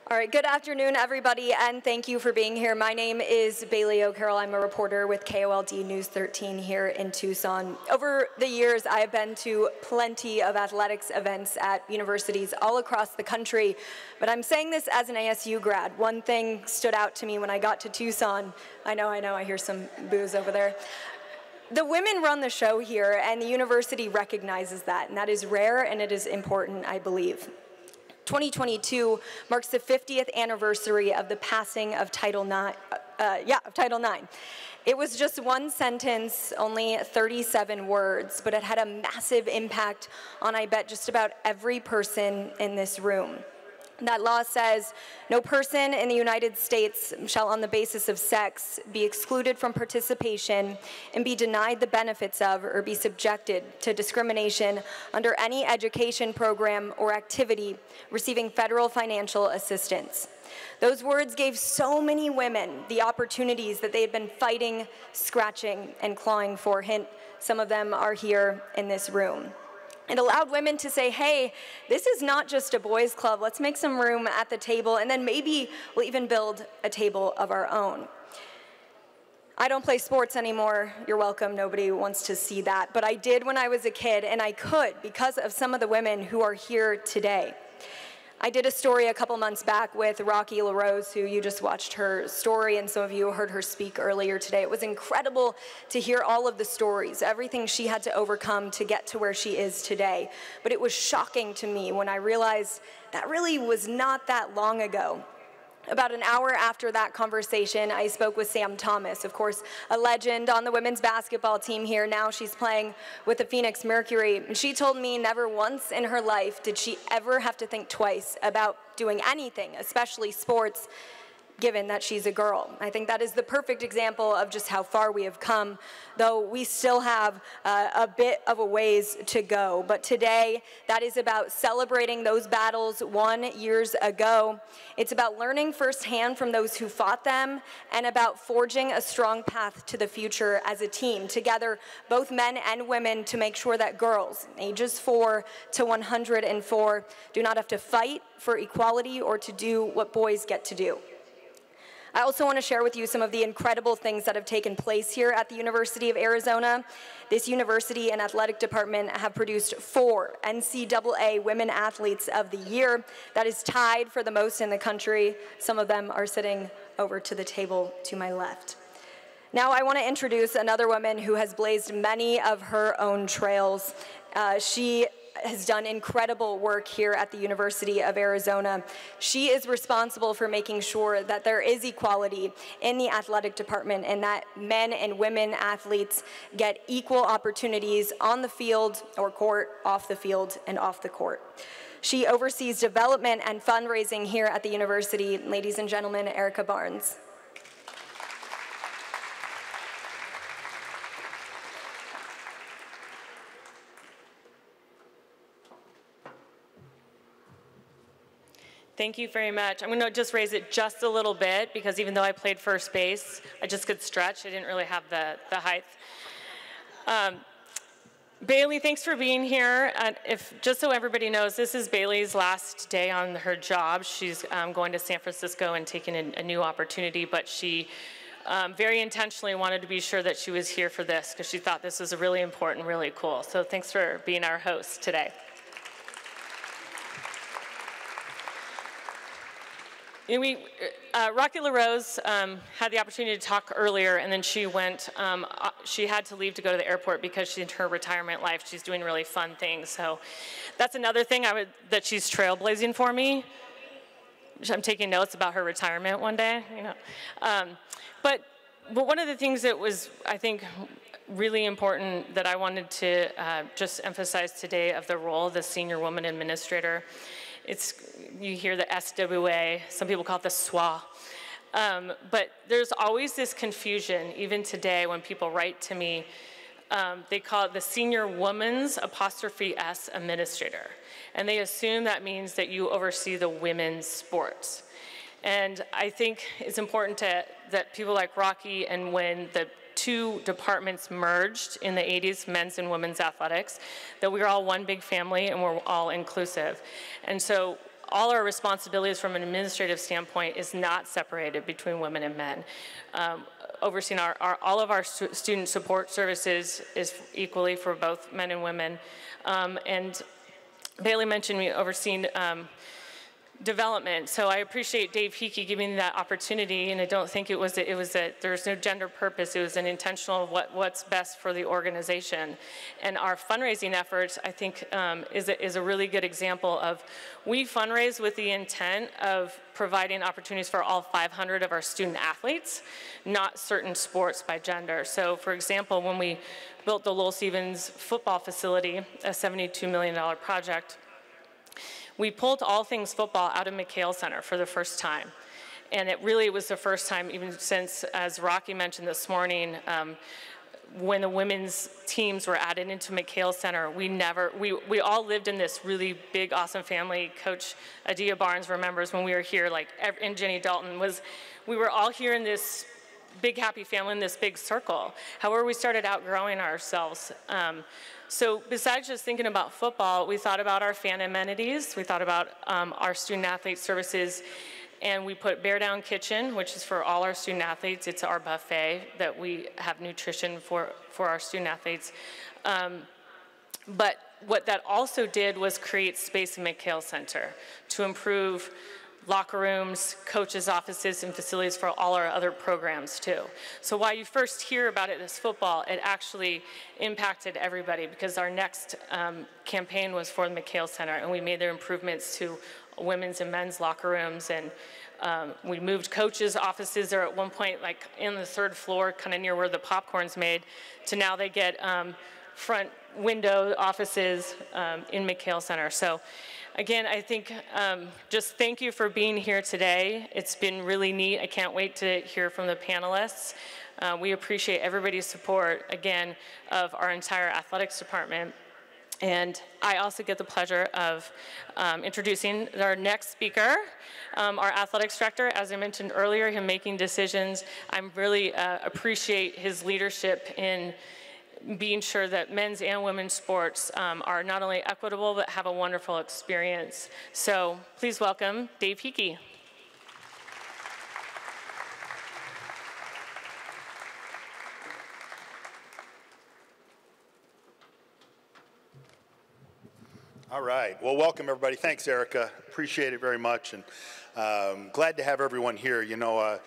All right, good afternoon, everybody, and thank you for being here. My name is Bailey O'Carroll. I'm a reporter with KOLD News 13 here in Tucson. Over the years, I have been to plenty of athletics events at universities all across the country, but I'm saying this as an ASU grad. One thing stood out to me when I got to Tucson. I know, I hear some boos over there. The women run the show here, and the university recognizes that, and that is rare, and it is important, I believe. 2022 marks the 50th anniversary of the passing of Title IX. It was just one sentence, only 37 words, but it had a massive impact on, I bet, just about every person in this room. That law says, no person in the United States shall on the basis of sex be excluded from participation and be denied the benefits of or be subjected to discrimination under any education program or activity receiving federal financial assistance. Those words gave so many women the opportunities that they had been fighting, scratching, and clawing for. Hint, some of them are here in this room. It allowed women to say, hey, this is not just a boys' club. Let's make some room at the table, and then maybe we'll even build a table of our own. I don't play sports anymore. You're welcome. Nobody wants to see that. But I did when I was a kid, and I could because of some of the women who are here today. I did a story a couple months back with Rocky LaRose, who you just watched her story, and some of you heard her speak earlier today. It was incredible to hear all of the stories, everything she had to overcome to get to where she is today. But it was shocking to me when I realized that really was not that long ago. About an hour after that conversation, I spoke with Sam Thomas, of course, a legend on the women's basketball team here. Now she's playing with the Phoenix Mercury. And she told me never once in her life did she ever have to think twice about doing anything, especially sports, given that she's a girl. I think that is the perfect example of just how far we have come, though we still have a bit of a ways to go. But today, that is about celebrating those battles won years ago. It's about learning firsthand from those who fought them, and about forging a strong path to the future as a team, together, both men and women, to make sure that girls, ages 4 to 104, do not have to fight for equality or to do what boys get to do. I also want to share with you some of the incredible things that have taken place here at the University of Arizona. This university and athletic department have produced 4 NCAA Women Athletes of the Year. That is tied for the most in the country. Some of them are sitting over to the table to my left. Now I want to introduce another woman who has blazed many of her own trails. She has done incredible work here at the University of Arizona. She is responsible for making sure that there is equality in the athletic department and that men and women athletes get equal opportunities on the field or court, off the field, and off the court. She oversees development and fundraising here at the university. Ladies and gentlemen, Erica Barnes. Thank you very much. I'm going to just raise it just a little bit because even though I played first base, I just could stretch. I didn't really have the height. Bailey, thanks for being here. Just so everybody knows, this is Bailey's last day on her job. She's going to San Francisco and taking a new opportunity, but she very intentionally wanted to be sure that she was here for this because she thought this was really important, really cool. So thanks for being our host today. Rocky LaRose had the opportunity to talk earlier, and then she went, she had to leave to go to the airport because in her retirement life, she's doing really fun things. So that's another thing that she's trailblazing for me. I'm taking notes about her retirement one day, you know. But one of the things that was, I think, really important that I wanted to just emphasize today of the role of the senior woman administrator. You hear the SWA, some people call it the SWA, but there's always this confusion, even today when people write to me, they call it the Senior Woman's '(S) Administrator, and they assume that means that you oversee the women's sports. And I think it's important that people like Rocky, and when the two departments merged in the 80s, men's and women's athletics, that we were all one big family and we're all inclusive. And so all our responsibilities from an administrative standpoint is not separated between women and men. Overseeing all of our student support services is equally for both men and women. And Bailey mentioned me overseeing development, so I appreciate Dave Hickey giving me that opportunity, and I don't think it was that there's no gender purpose. It was an intentional of what's best for the organization. And our fundraising efforts, I think, is a really good example of, we fundraise with the intent of providing opportunities for all 500 of our student athletes, not certain sports by gender. So for example, when we built the Lowell Stevens football facility, a $72 million project, we pulled all things football out of McHale Center for the first time. And it really was the first time, even since, as Rocky mentioned this morning, when the women's teams were added into McHale Center, we all lived in this really big, awesome family. Coach Adia Barnes remembers when we were here, and Jenny Dalton we were all here in this big, happy family in this big circle. However, we started outgrowing ourselves. So besides just thinking about football, we thought about our fan amenities, we thought about our student athlete services, and we put Bear Down Kitchen, which is for all our student athletes. It's our buffet that we have nutrition for our student athletes. But what that also did was create space in McHale Center to improve locker rooms, coaches' offices, and facilities for all our other programs too. So while you first hear about it as football, it actually impacted everybody, because our next campaign was for the McHale Center, and we made their improvements to women's and men's locker rooms, and we moved coaches' offices there at one point, like in the third floor, kind of near where the popcorn's made, to now they get front window offices in McHale Center. So again, I think just thank you for being here today. It's been really neat. I can't wait to hear from the panelists. We appreciate everybody's support, again, of our entire athletics department. And I also get the pleasure of introducing our next speaker, our athletics director. As I mentioned earlier, him making decisions. I really appreciate his leadership in being sure that men's and women's sports are not only equitable, but have a wonderful experience. So please welcome Dave Hickey. All right. Well, welcome, everybody. Thanks, Erica. Appreciate it very much, and glad to have everyone here. You know,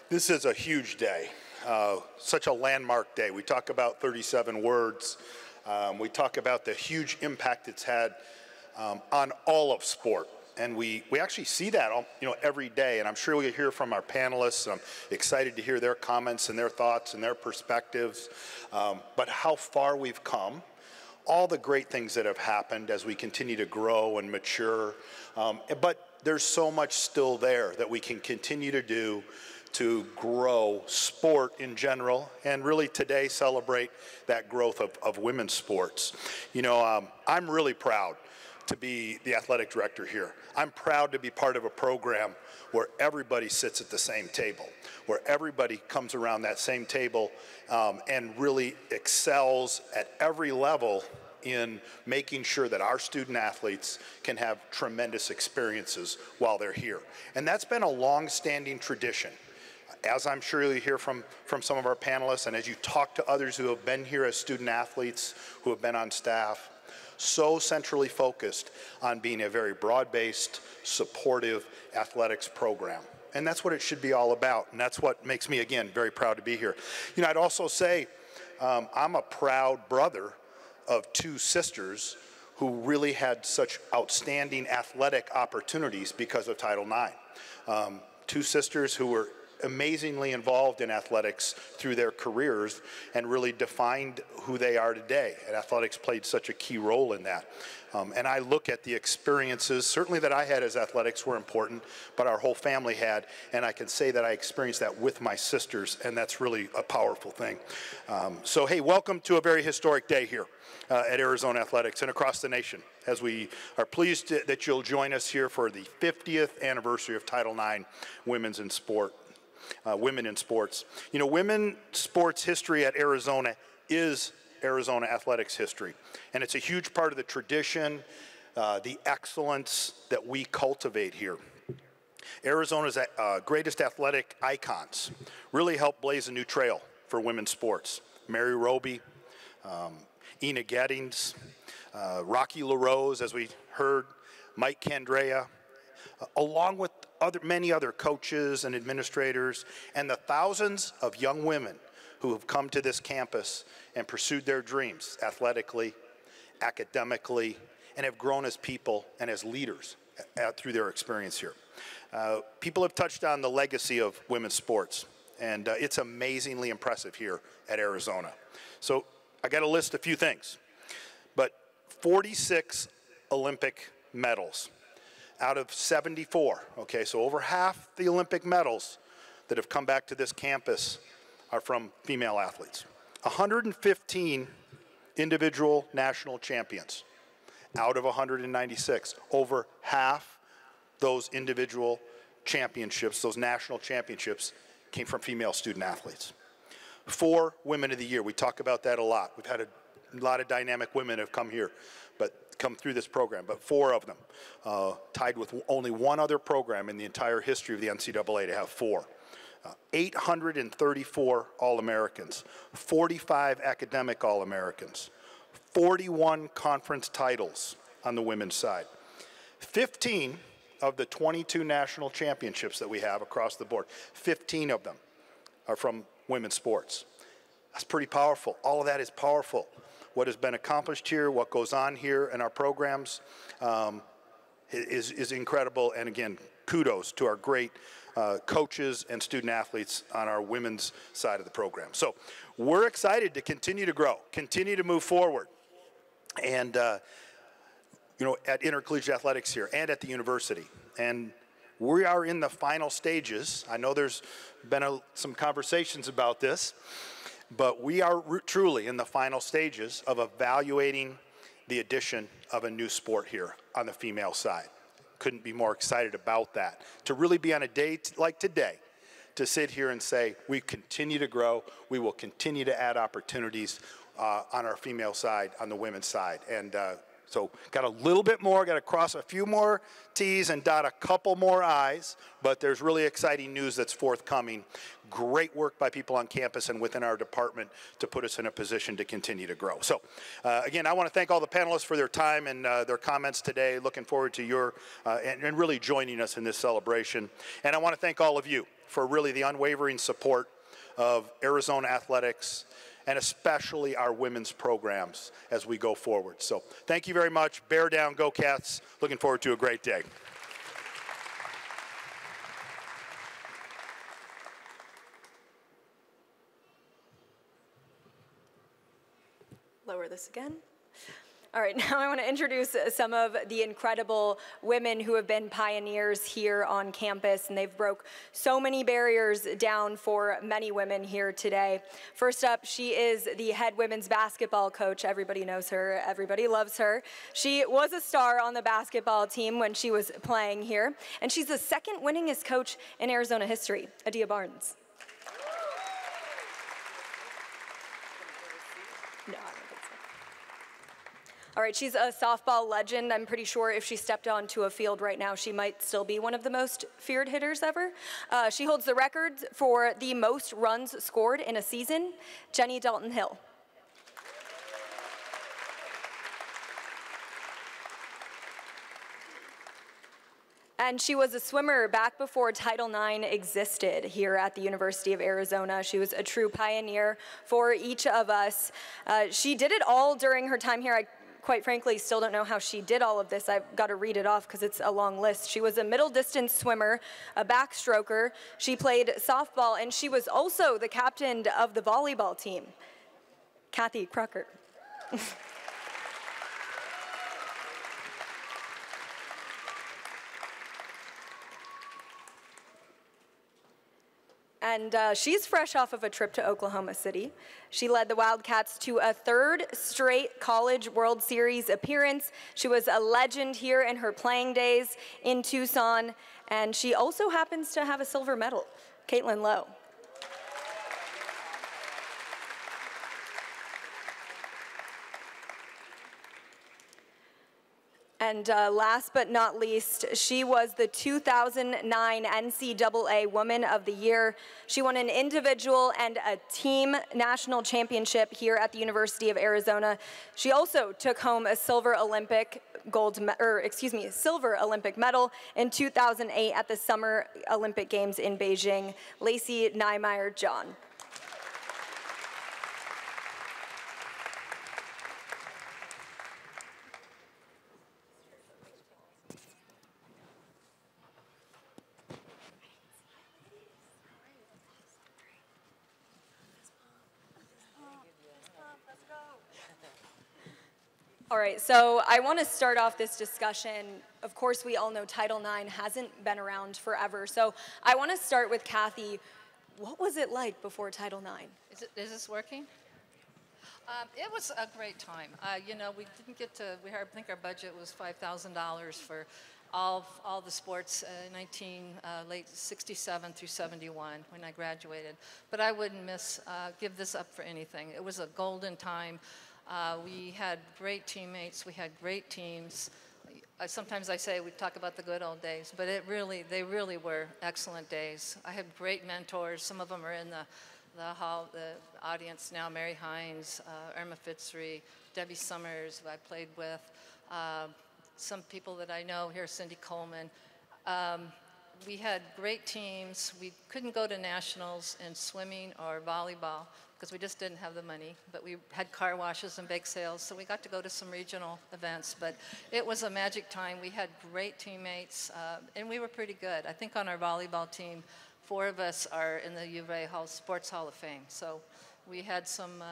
this is a huge day. Such a landmark day. We talk about 37 words. We talk about the huge impact it's had on all of sport. And we actually see that every day. And I'm sure we'll hear from our panelists. I'm excited to hear their comments and their thoughts and their perspectives. But how far we've come, all the great things that have happened as we continue to grow and mature. But there's so much still there that we can continue to do to grow sport in general, and really today celebrate that growth of women's sports. You know, I'm really proud to be the athletic director here. I'm proud to be part of a program where everybody sits at the same table, where everybody comes around that same table and really excels at every level in making sure that our student athletes can have tremendous experiences while they're here. And that's been a long-standing tradition. As I'm sure you'll hear from some of our panelists, and as you talk to others who have been here as student athletes, who have been on staff, so centrally focused on being a very broad-based, supportive athletics program. And that's what it should be all about, and that's what makes me, again, very proud to be here. You know, I'd also say I'm a proud brother of two sisters who really had such outstanding athletic opportunities because of Title IX. Two sisters who were amazingly involved in athletics through their careers and really defined who they are today. And athletics played such a key role in that. And I look at the experiences, certainly that I had as athletics were important, but our whole family had, and I can say that I experienced that with my sisters, and that's really a powerful thing. So hey, welcome to a very historic day here at Arizona Athletics and across the nation, as we are pleased that you'll join us here for the 50th anniversary of Title IX Women in Sports. You know, women's sports history at Arizona is Arizona athletics history. And it's a huge part of the tradition, the excellence that we cultivate here. Arizona's greatest athletic icons really helped blaze a new trail for women's sports. Mary Roby, Ina Gettings, Rocky LaRose, as we heard, Mike Candrea, along with many other coaches and administrators, and the thousands of young women who have come to this campus and pursued their dreams athletically, academically, and have grown as people and as leaders through their experience here. People have touched on the legacy of women's sports, and it's amazingly impressive here at Arizona. So I got to list a few things, but 46 Olympic medals out of 74, okay, so over half the Olympic medals that have come back to this campus are from female athletes. 115 individual national champions out of 196. Over half those individual championships, those national championships, came from female student athletes. 4 Women of the Year, we talk about that a lot. We've had a lot of dynamic women have come here, come through this program, but 4 of them, tied with only one other program in the entire history of the NCAA to have 4. 834 All-Americans, 45 academic All-Americans, 41 conference titles on the women's side. 15 of the 22 national championships that we have across the board, 15 of them are from women's sports. That's pretty powerful. All of that is powerful. What has been accomplished here, what goes on here in our programs is incredible. And again, kudos to our great coaches and student athletes on our women's side of the program. So we're excited to continue to grow, continue to move forward. And, you know, at intercollegiate athletics here and at the university. And we are in the final stages. I know there's been some conversations about this, but we are truly in the final stages of evaluating the addition of a new sport here on the female side. Couldn't be more excited about that. To really be on a day like today, to sit here and say, we continue to grow, we will continue to add opportunities on our female side, on the women's side. And so got a little bit more, got to cross a few more T's and dot a couple more I's, but there's really exciting news that's forthcoming. Great work by people on campus and within our department to put us in a position to continue to grow. So again, I want to thank all the panelists for their time and their comments today. Looking forward to your, and really joining us in this celebration. And I want to thank all of you for really the unwavering support of Arizona athletics, and especially our women's programs as we go forward. So thank you very much. Bear down, go Cats. Looking forward to a great day. Lower this again. All right, now I want to introduce some of the incredible women who have been pioneers here on campus, and they've broke so many barriers down for many women here today. First up, she is the head women's basketball coach. Everybody knows her. Everybody loves her. She was a star on the basketball team when she was playing here, and she's the second winningest coach in Arizona history, Adia Barnes. No, I don't think so. All right, she's a softball legend. I'm pretty sure if she stepped onto a field right now, she might still be one of the most feared hitters ever. She holds the record for the most runs scored in a season, Jenny Dalton-Hill. And she was a swimmer back before Title IX existed here at the University of Arizona. She was a true pioneer for each of us. She did it all during her time here. I quite frankly still don't know how she did all of this. I've got to read it off because it's a long list. She was a middle distance swimmer, a backstroker. She played softball, and she was also the captain of the volleyball team, Kathy Crocker. And she's fresh off of a trip to Oklahoma City. She led the Wildcats to a 3rd straight College World Series appearance. She was a legend here in her playing days in Tucson, and she also happens to have a silver medal, Caitlin Lowe. And last but not least, she was the 2009 NCAA Woman of the Year. She won an individual and a team national championship here at the University of Arizona. She also took home a silver Olympic medal in 2008 at the Summer Olympic Games in Beijing. Lacey Niemeyer-John. All right, so I want to start off this discussion. Of course, we all know Title IX hasn't been around forever. So I want to start with Kathy. What was it like before Title IX? Is this working? It was a great time. You know, we didn't get to, I think our budget was $5,000 for all the sports late 67 through 71 when I graduated. But I wouldn't give this up for anything. It was a golden time. We had great teammates, we had great teams. Sometimes I say we talk about the good old days, but they really were excellent days. I had great mentors. Some of them are in the audience now. Mary Hines, Irma Fitzroy, Debbie Summers, who I played with. Some people that I know here, Cindy Coleman. We had great teams. We couldn't go to nationals in swimming or volleyball because we just didn't have the money, but we had car washes and bake sales, so we got to go to some regional events. But it was a magic time. We had great teammates, and we were pretty good. I think on our volleyball team, 4 of us are in the U of A Sports Hall of Fame. So we had some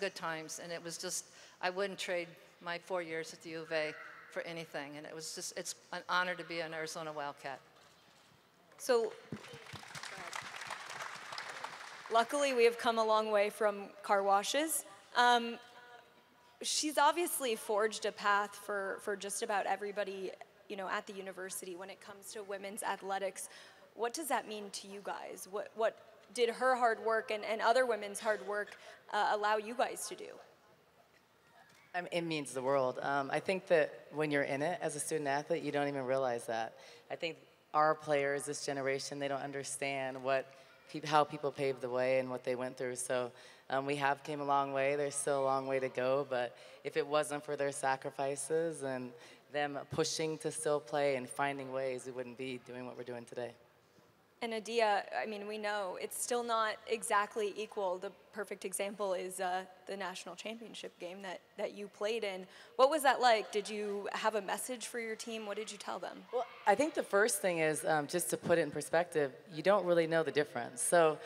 good times, and it was just, I wouldn't trade my 4 years at the U of A for anything, and it's an honor to be an Arizona Wildcat. So luckily, we have come a long way from car washes. She's obviously forged a path for just about everybody, you know, at the university when it comes to women's athletics. What does that mean to you guys? What did her hard work and other women's hard work allow you guys to do? I mean, it means the world. I think that when you're in it as a student athlete, you don't even realize that. I think our players, this generation, they don't understand how people paved the way and what they went through. So we have came a long way. There's still a long way to go, but if it wasn't for their sacrifices and them pushing to still play and finding ways, we wouldn't be doing what we're doing today. And Adia, I mean, we know it's still not exactly equal. The perfect example is the national championship game that you played in. What was that like? Did you have a message for your team? What did you tell them? Well, I think the first thing is, just to put it in perspective, you don't really know the difference. So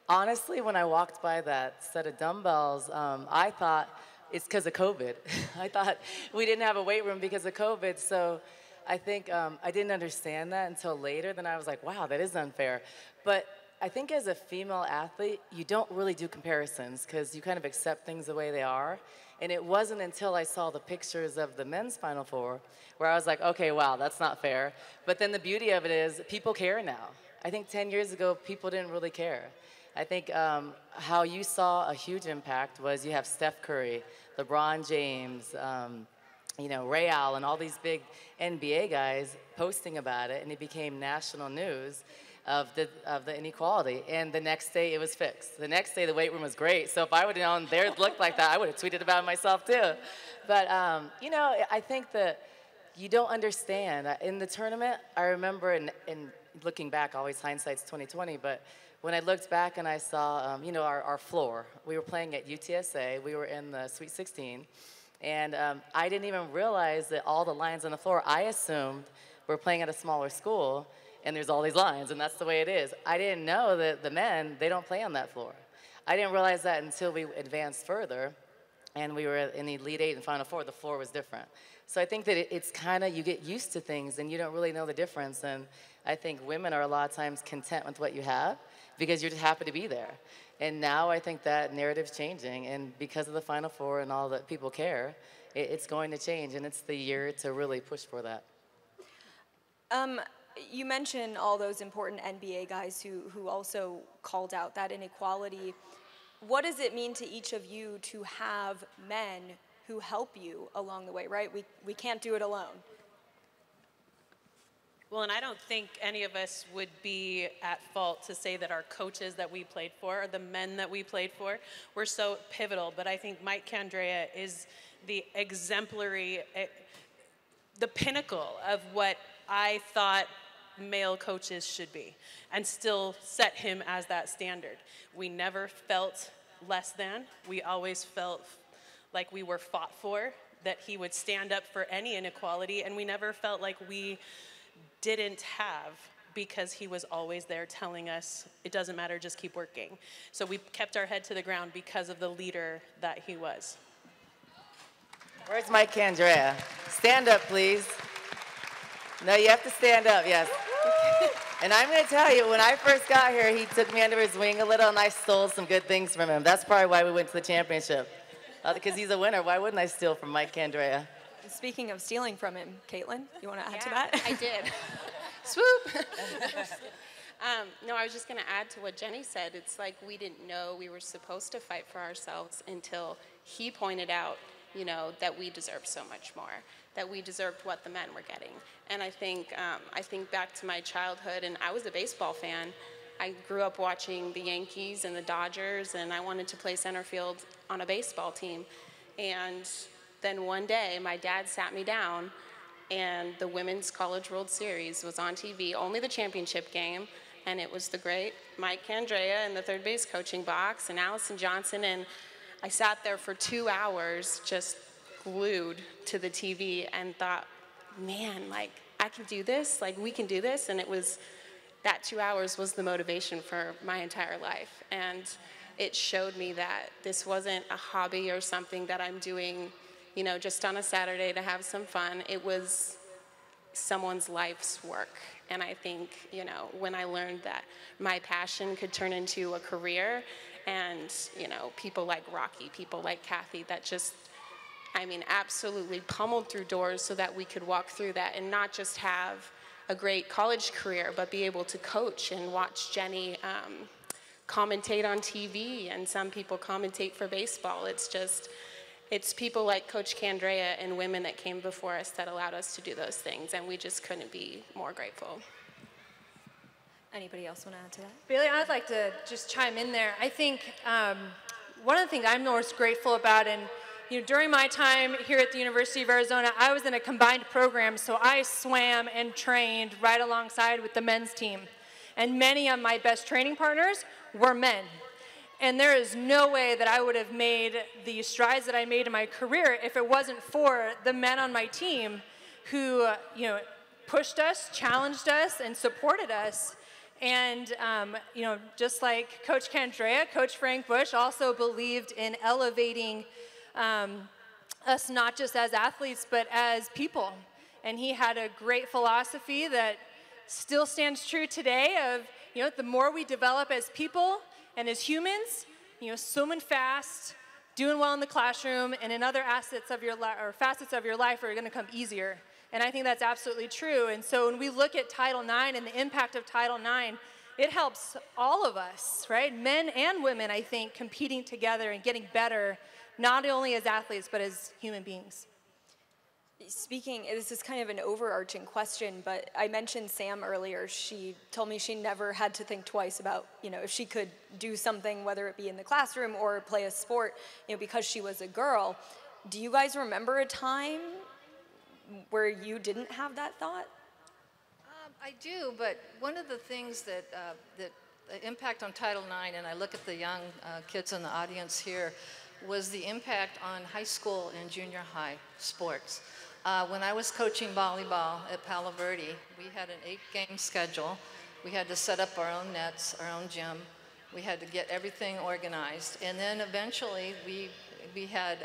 honestly, when I walked by that set of dumbbells, I thought it's because of COVID. I thought we didn't have a weight room because of COVID. So I think I didn't understand that until later. Then I was like, wow, that is unfair. But I think as a female athlete, you don't really do comparisons because you kind of accept things the way they are. And it wasn't until I saw the pictures of the men's Final Four where I was like, okay, wow, that's not fair. But then the beauty of it is people care now. I think 10 years ago, people didn't really care. I think how you saw a huge impact was you have Steph Curry, LeBron James, you know, Ray Allen, all these big NBA guys posting about it, and it became national news of the inequality. And the next day, it was fixed. The next day, the weight room was great. So if I would have known theirs looked like that, I would have tweeted about it myself too. But you know, I think that you don't understand. In the tournament, I remember, and looking back, always hindsight's 20/20. But when I looked back and I saw, you know, our floor, we were playing at UTSA. We were in the Sweet 16. And I didn't even realize that all the lines on the floor, I assumed we're playing at a smaller school, and there's all these lines, and that's the way it is. I didn't know that the men, they don't play on that floor. I didn't realize that until we advanced further, and we were in the Elite Eight and Final Four, the floor was different. So I think that it's kind of, you get used to things, and you don't really know the difference. And I think women are a lot of times content with what you have because you're just happy to be there. And now I think that narrative's changing, and because of the Final Four and all that people care, it's going to change, and it's the year to really push for that. You mentioned all those important NBA guys who also called out that inequality. What does it mean to each of you to have men who help you along the way, right? We can't do it alone. Well, and I don't think any of us would be at fault to say that our coaches that we played for, or the men that we played for, were so pivotal. But I think Mike Candrea is the exemplary, the pinnacle of what I thought male coaches should be, and still set him as that standard. We never felt less than. We always felt like we were fought for, that he would stand up for any inequality, and we never felt like we didn't have, because he was always there telling us, it doesn't matter, just keep working. So we kept our head to the ground because of the leader that he was. Where's Mike Candrea? Stand up, please. No, you have to stand up, yes. And I'm going to tell you, when I first got here, he took me under his wing a little, and I stole some good things from him. That's probably why we went to the championship. Because he's a winner. Why wouldn't I steal from Mike Candrea? Speaking of stealing from him, Caitlin, you want to add to that? I did. Swoop. No, I was just going to add to what Jenny said. It's like we didn't know we were supposed to fight for ourselves until he pointed out, that we deserved so much more, that we deserved what the men were getting. And I think back to my childhood, and I was a baseball fan. I grew up watching the Yankees and the Dodgers, and I wanted to play center field on a baseball team. And then one day, my dad sat me down, and the Women's College World Series was on TV, only the championship game, and it was the great Mike Candrea in the third base coaching box, and Allison Johnson, and I sat there for 2 hours just glued to the TV and thought, man, I can do this, we can do this, and it was, that 2 hours was the motivation for my entire life, and it showed me that this wasn't a hobby or something that I'm doing just on a Saturday to have some fun. It was someone's life's work. And I think, when I learned that my passion could turn into a career, and, people like Rocky, people like Kathy, that just, absolutely pummeled through doors so that we could walk through that and not just have a great college career, but be able to coach and watch Jenny commentate on TV, and some people commentate for baseball. It's people like Coach Candrea and women that came before us that allowed us to do those things, and we just couldn't be more grateful. Anybody else want to add to that? Bailey, I'd like to just chime in there. I think one of the things I'm most grateful about, and during my time here at the University of Arizona, I was in a combined program, so I swam and trained right alongside with the men's team. And many of my best training partners were men. And there is no way that I would have made the strides that I made in my career if it wasn't for the men on my team who, pushed us, challenged us, and supported us. And, just like Coach Candrea, Coach Frank Bush also believed in elevating us not just as athletes, but as people. And he had a great philosophy that still stands true today of, the more we develop as people and as humans, swimming fast, doing well in the classroom, and in other assets of your life or facets of your life are going to come easier. And I think that's absolutely true. And so when we look at Title IX and the impact of Title IX, it helps all of us, right? Men and women, I think, competing together and getting better, not only as athletes, but as human beings. Speaking, this is kind of an overarching question, but I mentioned Sam earlier. She told me she never had to think twice about, if she could do something, whether it be in the classroom or play a sport, because she was a girl. Do you guys remember a time where you didn't have that thought? I do, but one of the things that the impact on Title IX, and I look at the young kids in the audience here, was the impact on high school and junior high sports. When I was coaching volleyball at Palo Verde, we had an 8-game schedule. We had to set up our own nets, our own gym. We had to get everything organized. And then eventually we had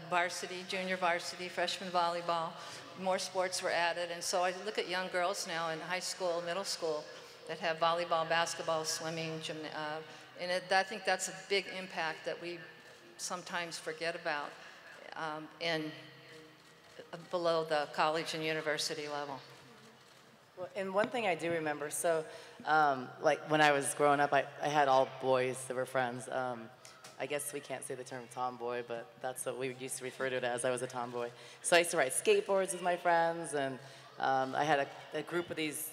varsity, junior varsity, freshman volleyball. More sports were added. And so I look at young girls now in high school, middle school, that have volleyball, basketball, swimming, I think that's a big impact that we sometimes forget about below the college and university level. Well, and one thing I do remember, so when I was growing up, I had all boys that were friends. I guess we can't say the term tomboy, but that's what we used to refer to it as. I was a tomboy. So I used to ride skateboards with my friends, and I had a group of these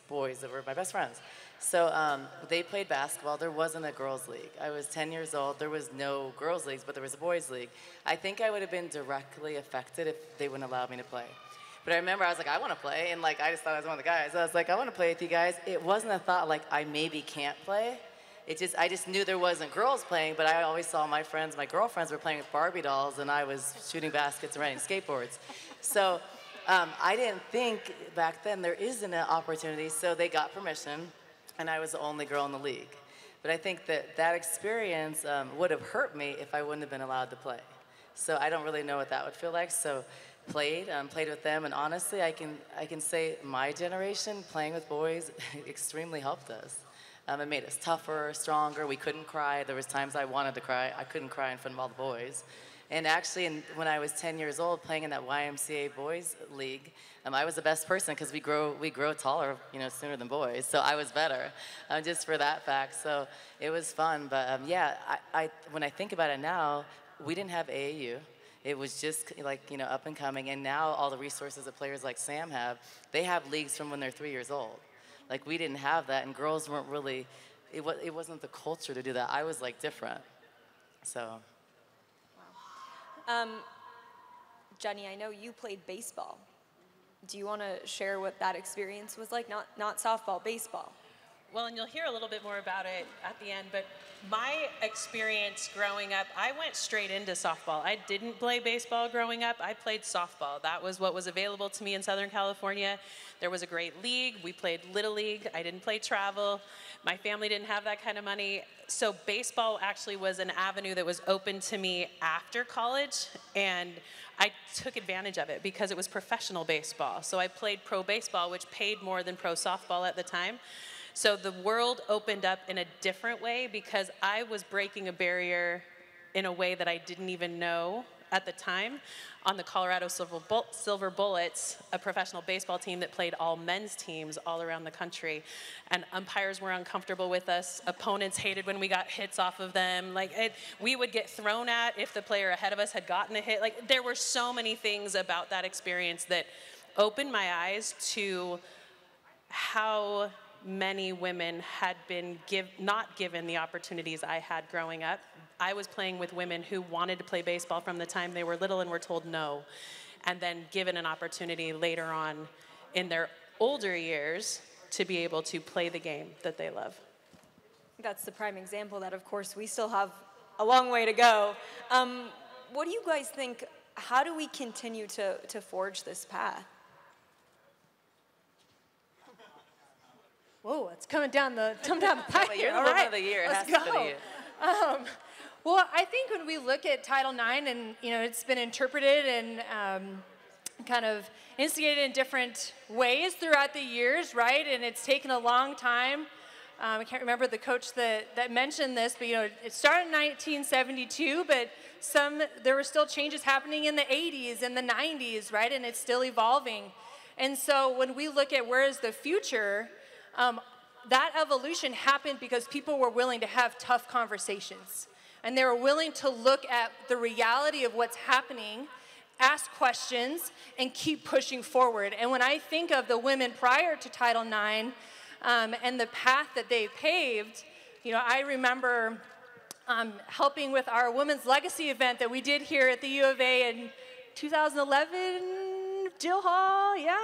boys that were my best friends. So they played basketball. There wasn't a girls' league. I was 10 years old. There was no girls' leagues, but there was a boys' league. I think I would have been directly affected if they wouldn't allow me to play. But I remember I was like, I want to play, and like I just thought I was one of the guys. I was like, I want to play with you guys. It wasn't a thought like I maybe can't play. I just knew there wasn't girls playing, but I always saw my girlfriends were playing with Barbie dolls, and I was shooting baskets and riding skateboards. So I didn't think back then there isn't an opportunity, so they got permission, and I was the only girl in the league. But I think that experience would have hurt me if I wouldn't have been allowed to play. So I don't really know what that would feel like. So played with them, and honestly, I can say my generation playing with boys extremely helped us. It made us tougher, stronger. We couldn't cry. There was times I wanted to cry. I couldn't cry in front of all the boys. And actually, when I was 10 years old, playing in that YMCA boys league, I was the best person because we grow taller, sooner than boys. So I was better, just for that fact. So it was fun. But yeah, when I think about it now, we didn't have AAU. It was just like, up and coming. And now all the resources that players like Sam have, they have leagues from when they're 3 years old. Like, we didn't have that, and girls weren't really, it wasn't the culture to do that. I was, like, different, so. Wow. Jenny, I know you played baseball. Do you want to share what that experience was like? Not softball, baseball. Well, and you'll hear a little bit more about it at the end, but my experience growing up, I went straight into softball. I didn't play baseball growing up. I played softball. That was what was available to me in Southern California. There was a great league. We played Little League. I didn't play travel. My family didn't have that kind of money. So baseball actually was an avenue that was open to me after college, and I took advantage of it because it was professional baseball. So I played pro baseball, which paid more than pro softball at the time. So the world opened up in a different way because I was breaking a barrier in a way that I didn't even know at the time. On the Colorado Silver Bullets, a professional baseball team that played all men's teams all around the country. And umpires were uncomfortable with us. Opponents hated when we got hits off of them. We would get thrown at if the player ahead of us had gotten a hit. There were so many things about that experience that opened my eyes to how many women had been not given the opportunities I had growing up. I was playing with women who wanted to play baseball from the time they were little and were told no, and then given an opportunity later on in their older years to be able to play the game that they love. That's the prime example that, of course, we still have a long way to go. What do you guys think? How do we continue to forge this path? Whoa, it's coming down the pipe. You're the woman of the year. It has to be you. Well, I think when we look at Title IX, and it's been interpreted and kind of instigated in different ways throughout the years, right? And it's taken a long time. I can't remember the coach that mentioned this, but it started in 1972, but there were still changes happening in the 80s and the 90s, right? And it's still evolving. And so when we look at where is the future, that evolution happened because people were willing to have tough conversations. And they were willing to look at the reality of what's happening, ask questions, and keep pushing forward. And when I think of the women prior to Title IX and the path that they paved, I remember helping with our Women's Legacy event that we did here at the U of A in 2011, Jill Hall, yeah.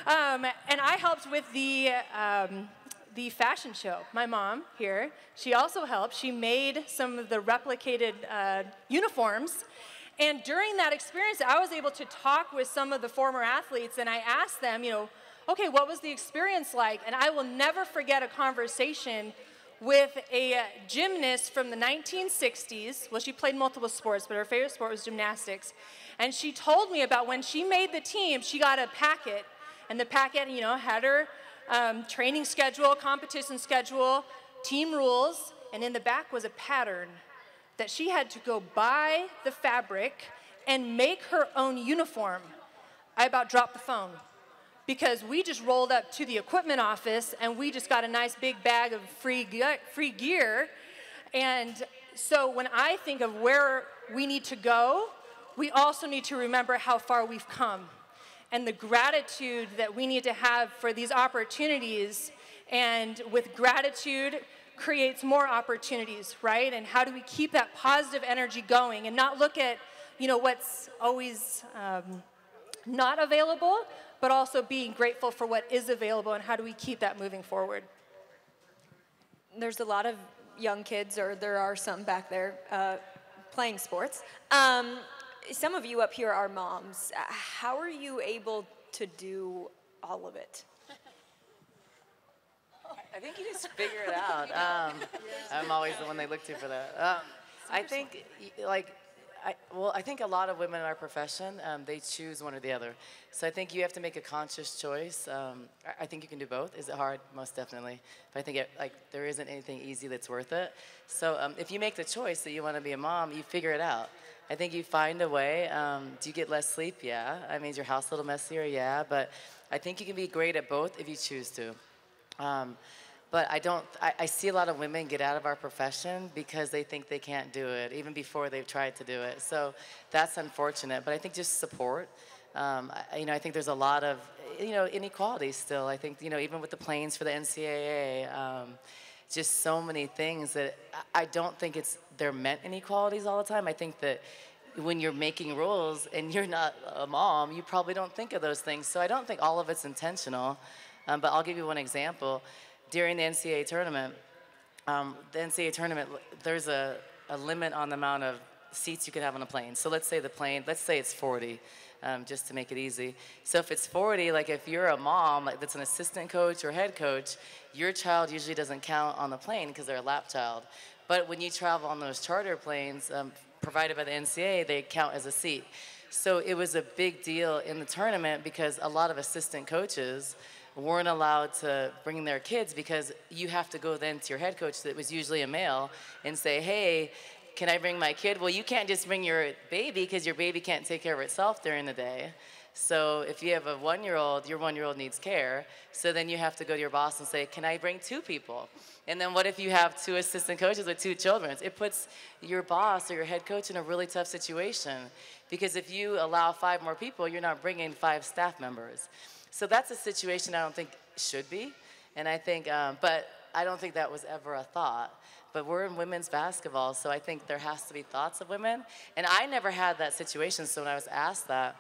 And I helped with the fashion show. My mom here, she also helped. She made some of the replicated uniforms. And during that experience, I was able to talk with some of the former athletes, and I asked them, okay, what was the experience like? And I will never forget a conversation with a gymnast from the 1960s. Well, she played multiple sports, but her favorite sport was gymnastics. And she told me about when she made the team, she got a packet. And the packet, had her training schedule, competition schedule, team rules, and in the back was a pattern that she had to go buy the fabric and make her own uniform. I about dropped the phone because we just rolled up to the equipment office and we just got a nice big bag of free gear. And so when I think of where we need to go, we also need to remember how far we've come and the gratitude that we need to have for these opportunities. And with gratitude creates more opportunities, right? And how do we keep that positive energy going and not look at, what's always not available, but also being grateful for what is available, and how do we keep that moving forward? There's a lot of young kids, or there are some back there, playing sports. Some of you up here are moms. How are you able to do all of it? I think you just figure it out. I'm always the one they look to for that. I think, I think a lot of women in our profession, they choose one or the other. So I think you have to make a conscious choice. I think you can do both. Is it hard? Most definitely. But I think there isn't anything easy that's worth it. So if you make the choice that you want to be a mom, you figure it out. I think you find a way. Do you get less sleep? Yeah. I mean, is your house a little messier? Yeah. But I think you can be great at both if you choose to. But I see a lot of women get out of our profession because they think they can't do it, even before they've tried to do it. So that's unfortunate. But I think just support. I think there's a lot of, inequality still. I think, even with the planes for the NCAA, just so many things that I don't think they're meant inequalities all the time. I think that when you're making rules and you're not a mom, you probably don't think of those things. So I don't think all of it's intentional. But I'll give you one example. During the NCAA tournament, there's a limit on the amount of seats you can have on a plane. So let's say it's 40, just to make it easy. So if it's 40, if you're a mom that's an assistant coach or head coach, your child usually doesn't count on the plane because they're a lap child. But when you travel on those charter planes provided by the NCAA, they count as a seat. So it was a big deal in the tournament because a lot of assistant coaches weren't allowed to bring their kids because you have to go then to your head coach that was usually a male and say, hey, can I bring my kid? Well, you can't just bring your baby because your baby can't take care of itself during the day. So if you have a 1-year-old, your 1-year-old needs care. So then you have to go to your boss and say, can I bring 2 people? And then what if you have 2 assistant coaches with 2 children? It puts your boss or your head coach in a really tough situation because if you allow 5 more people, you're not bringing 5 staff members. So that's a situation I don't think should be, and I think, but I don't think that was ever a thought. But we're in women's basketball, so I think there has to be thoughts of women. And I never had that situation, so when I was asked that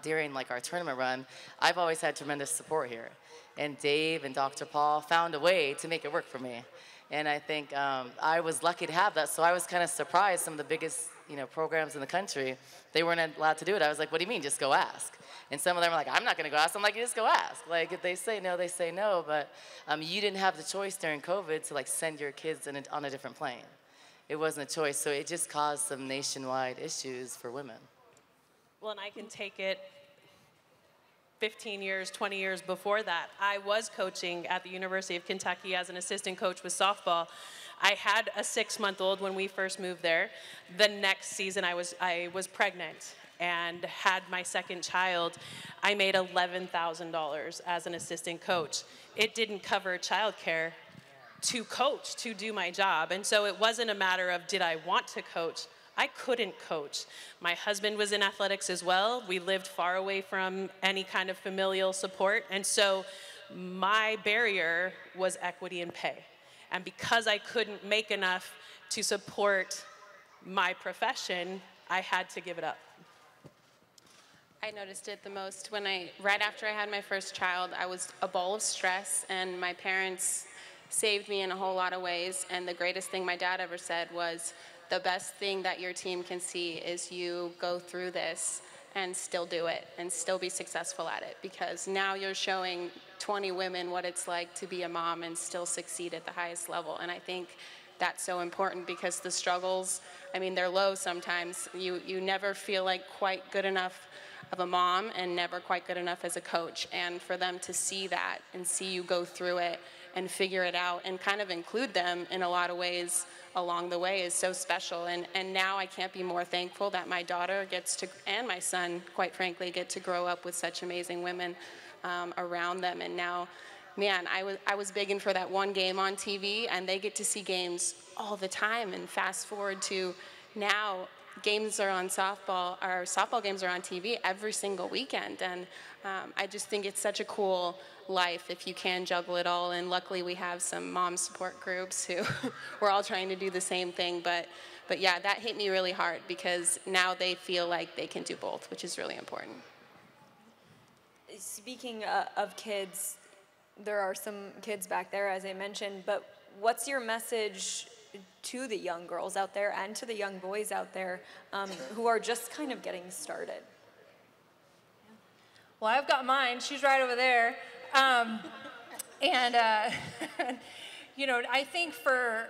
during our tournament run, I've always had tremendous support here. And Dave and Dr. Paul found a way to make it work for me. And I think I was lucky to have that, so I was kind of surprised some of the biggest programs in the country, they weren't allowed to do it. I was like, what do you mean, just go ask? And some of them were like, I'm not going to go ask. I'm like, you just go ask. If they say no, they say no. But you didn't have the choice during COVID to send your kids on a different plane. It wasn't a choice. So it just caused some nationwide issues for women. Well, and I can take it 15 years, 20 years before that. I was coaching at the University of Kentucky as an assistant coach with softball. I had a 6-month-old when we first moved there. The next season I was pregnant and had my second child. I made $11,000 as an assistant coach. It didn't cover childcare to coach, to do my job. And so it wasn't a matter of did I want to coach. I couldn't coach. My husband was in athletics as well. We lived far away from any kind of familial support. And so my barrier was equity in pay. And because I couldn't make enough to support my profession, I had to give it up. I noticed it the most right after I had my first child. I was a ball of stress, and my parents saved me in a whole lot of ways. And the greatest thing my dad ever said was, the best thing that your team can see is you go through this and still do it and still be successful at it, because now you're showing 20 women what it's like to be a mom and still succeed at the highest level. And I think that's so important because the struggles, they're low sometimes. You never feel like quite good enough of a mom and never quite good enough as a coach. And for them to see that and see you go through it and figure it out and kind of include them in a lot of ways along the way is so special. And now I can't be more thankful that my daughter and my son, quite frankly, get to grow up with such amazing women around them. And now man, I was begging for that one game on TV, and they get to see games all the time. And fast forward to now, games are on softball, or softball games are on TV every single weekend. And I just think it's such a cool life if you can juggle it all. And luckily we have some mom support groups who we're all trying to do the same thing. But yeah, that hit me really hard because now they feel like they can do both, which is really important. Speaking of kids, there are some kids back there, as I mentioned, but what's your message to the young girls out there and to the young boys out there who are just kind of getting started? Well, I've got mine. She's right over there. You know, I think for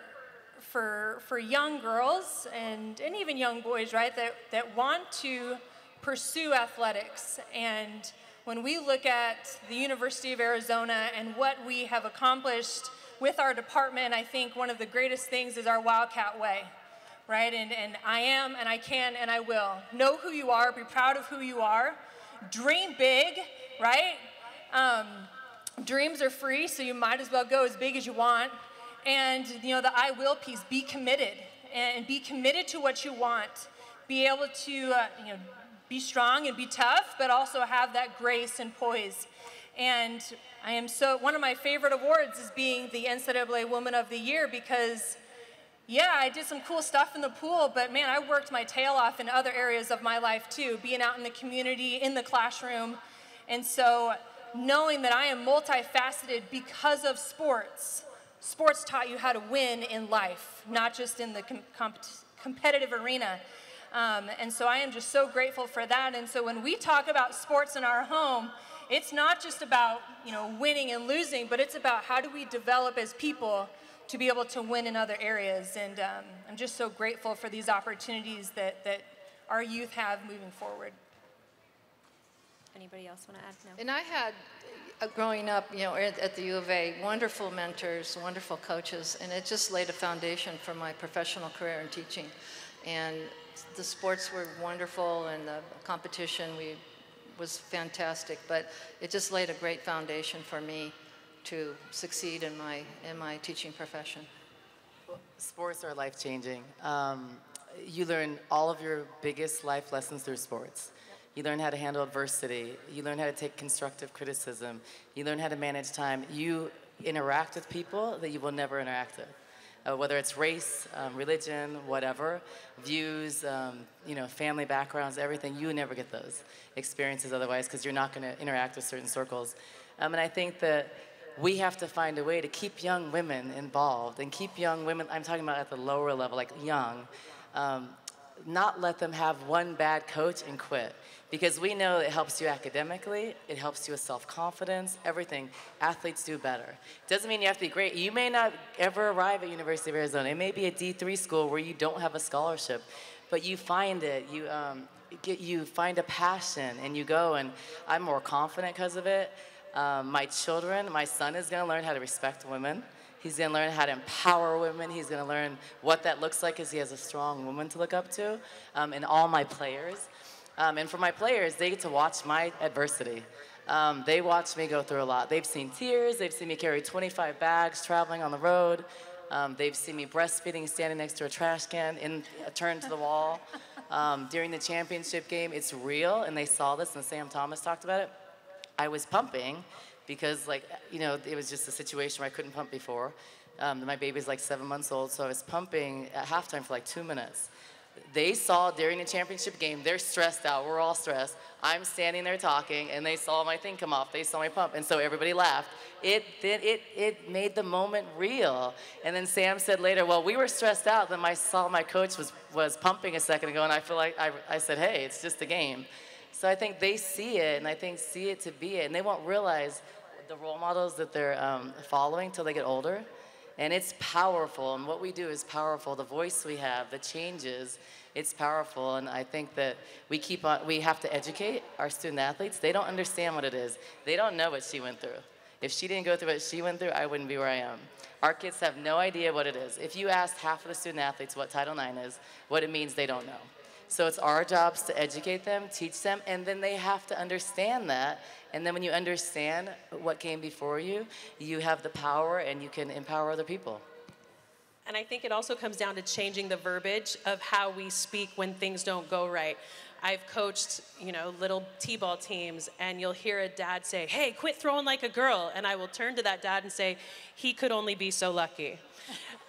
young girls and even young boys, right, that want to pursue athletics, and when we look at the University of Arizona and what we have accomplished with our department, I think one of the greatest things is our Wildcat way, right? And I am, and I can, and I will. Know who you are, be proud of who you are, dream big, right? Dreams are free, so you might as well go as big as you want. And, you know, the I will piece, be committed, and be committed to what you want. Be able to, you know, be strong and be tough, but also have that grace and poise. And I am one of my favorite awards is being the NCAA Woman of the Year because, yeah, I did some cool stuff in the pool, but man, I worked my tail off in other areas of my life too, being out in the community, in the classroom. And so knowing that I am multifaceted because of sports, sports taught you how to win in life, not just in the competitive arena. And so I am just so grateful for that. And so when we talk about sports in our home, it's not just about, you know, winning and losing, but it's about how do we develop as people to be able to win in other areas. And I'm just so grateful for these opportunities that our youth have moving forward. Anybody else want to add? No. And I had, growing up, you know, at the U of A, wonderful mentors, wonderful coaches, and it just laid a foundation for my professional career in teaching. And the sports were wonderful, and the competition was fantastic, but it just laid a great foundation for me to succeed in my teaching profession. Well, sports are life-changing. You learn all of your biggest life lessons through sports. You learn how to handle adversity. You learn how to take constructive criticism. You learn how to manage time. You interact with people that you will never interact with. Whether it's race, religion, whatever, views, you know, family backgrounds, everything, you never get those experiences otherwise because you're not going to interact with certain circles. And I think that we have to find a way to keep young women involved and keep young women, I'm talking about at the lower level, like young, not let them have one bad coach and quit. Because we know it helps you academically, it helps you with self-confidence, everything. Athletes do better. Doesn't mean you have to be great. You may not ever arrive at University of Arizona. It may be a D3 school where you don't have a scholarship, but you find it. You find a passion, and you go, and I'm more confident because of it. My son is going to learn how to respect women. He's going to learn how to empower women. He's going to learn what that looks like because he has a strong woman to look up to, and all my players. And for my players, they get to watch my adversity. They watch me go through a lot. They've seen tears. They've seen me carry 25 bags traveling on the road. They've seen me breastfeeding, standing next to a trash can, turned to the wall. During the championship game, it's real, and they saw this, and Sam Thomas talked about it. I was pumping because, like, you know, it was just a situation where I couldn't pump before. My baby's like 7 months old, so I was pumping at halftime for like 2 minutes. They saw during the championship game, they're stressed out, we're all stressed. I'm standing there talking, and they saw my thing come off, they saw my pump, and so everybody laughed. It made the moment real. And then Sam said later, well, we were stressed out, then I saw my coach was pumping a second ago, and I feel like I said, hey, it's just a game. So I think they see it, and I think see it to be it, and they won't realize the role models that they're following till they get older. And it's powerful, and what we do is powerful. The voice we have, the changes, it's powerful. And I think that we have to educate our student athletes. They don't understand what it is. They don't know what she went through. If she didn't go through what she went through, I wouldn't be where I am. Our kids have no idea what it is. If you asked half of the student athletes what Title IX is, what it means, they don't know. So it's our jobs to educate them, teach them, and then they have to understand that. And then when you understand what came before you, you have the power and you can empower other people. And I think it also comes down to changing the verbiage of how we speak when things don't go right. I've coached, little t-ball teams, and you'll hear a dad say, "Hey, quit throwing like a girl." And I will turn to that dad and say, "He could only be so lucky."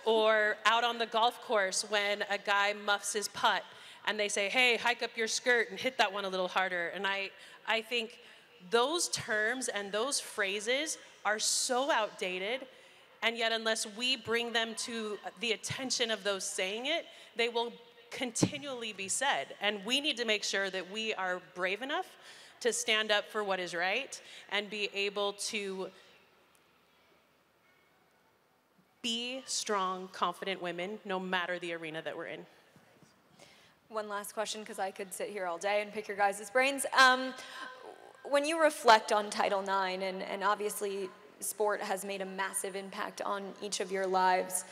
Or out on the golf course when a guy muffs his putt, and they say, "Hey, hike up your skirt and hit that one a little harder." And I think those terms and those phrases are so outdated. And yet, unless we bring them to the attention of those saying it, they will continually be said. And we need to make sure that we are brave enough to stand up for what is right and be able to be strong, confident women, no matter the arena that we're in. One last question, because I could sit here all day and pick your guys' brains. When you reflect on Title IX, and obviously sport has made a massive impact on each of your lives,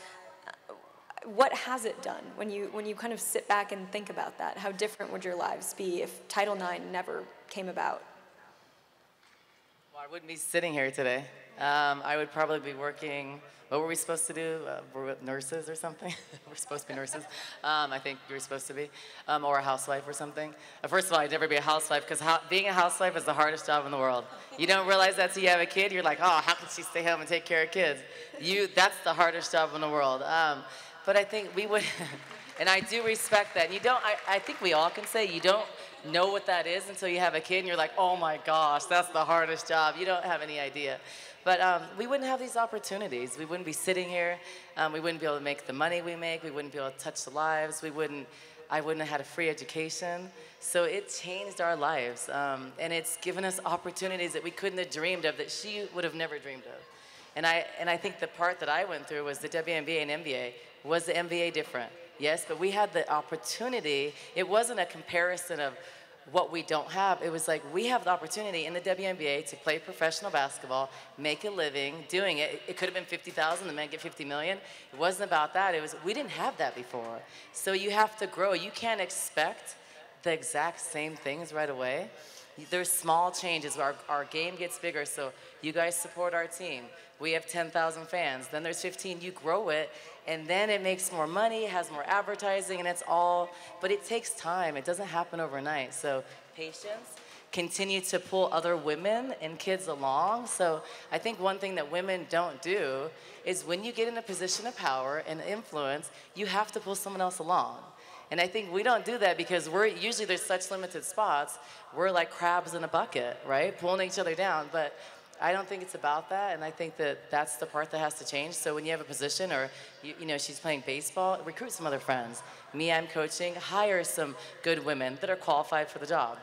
what has it done when you kind of sit back and think about that? How different would your lives be if Title IX never came about? Well, I wouldn't be sitting here today. I would probably be working. What were we supposed to do? We're nurses or something? We're supposed to be nurses. I think we were supposed to be. Or a housewife or something. First of all, I'd never be a housewife because being a housewife is the hardest job in the world. You don't realize that till you have a kid. You're like, oh, how can she stay home and take care of kids? That's the hardest job in the world. But I think we would, and I do respect that. You don't, I think we all can say you don't know what that is until you have a kid and you're like, oh my gosh, that's the hardest job. You don't have any idea. But we wouldn't have these opportunities. We wouldn't be sitting here. We wouldn't be able to make the money we make. We wouldn't be able to touch the lives. I wouldn't have had a free education. So it changed our lives. And it's given us opportunities that we couldn't have dreamed of, that she would have never dreamed of. And I think the part that I went through was the WNBA and NBA. Was the NBA different? Yes, but we had the opportunity. It wasn't a comparison of what we don't have. It was like we have the opportunity in the WNBA to play professional basketball, make a living doing it. It could have been 50,000, the men get 50 million. It wasn't about that. It was, we didn't have that before. So you have to grow. You can't expect the exact same things right away. There's small changes. Our game gets bigger, so you guys support our team. We have 10,000 fans. Then there's 15. You grow it, and then it makes more money, has more advertising, and it's all, but it takes time. It doesn't happen overnight. So patience, continue to pull other women and kids along. So I think one thing that women don't do is when you get in a position of power and influence, you have to pull someone else along. And I think we don't do that because usually there's such limited spots. We're like crabs in a bucket, right? Pulling each other down. But I don't think it's about that, and I think that that's the part that has to change. So when you have a position, or she's playing baseball, recruit some other friends. Me, I'm coaching, hire some good women that are qualified for the job.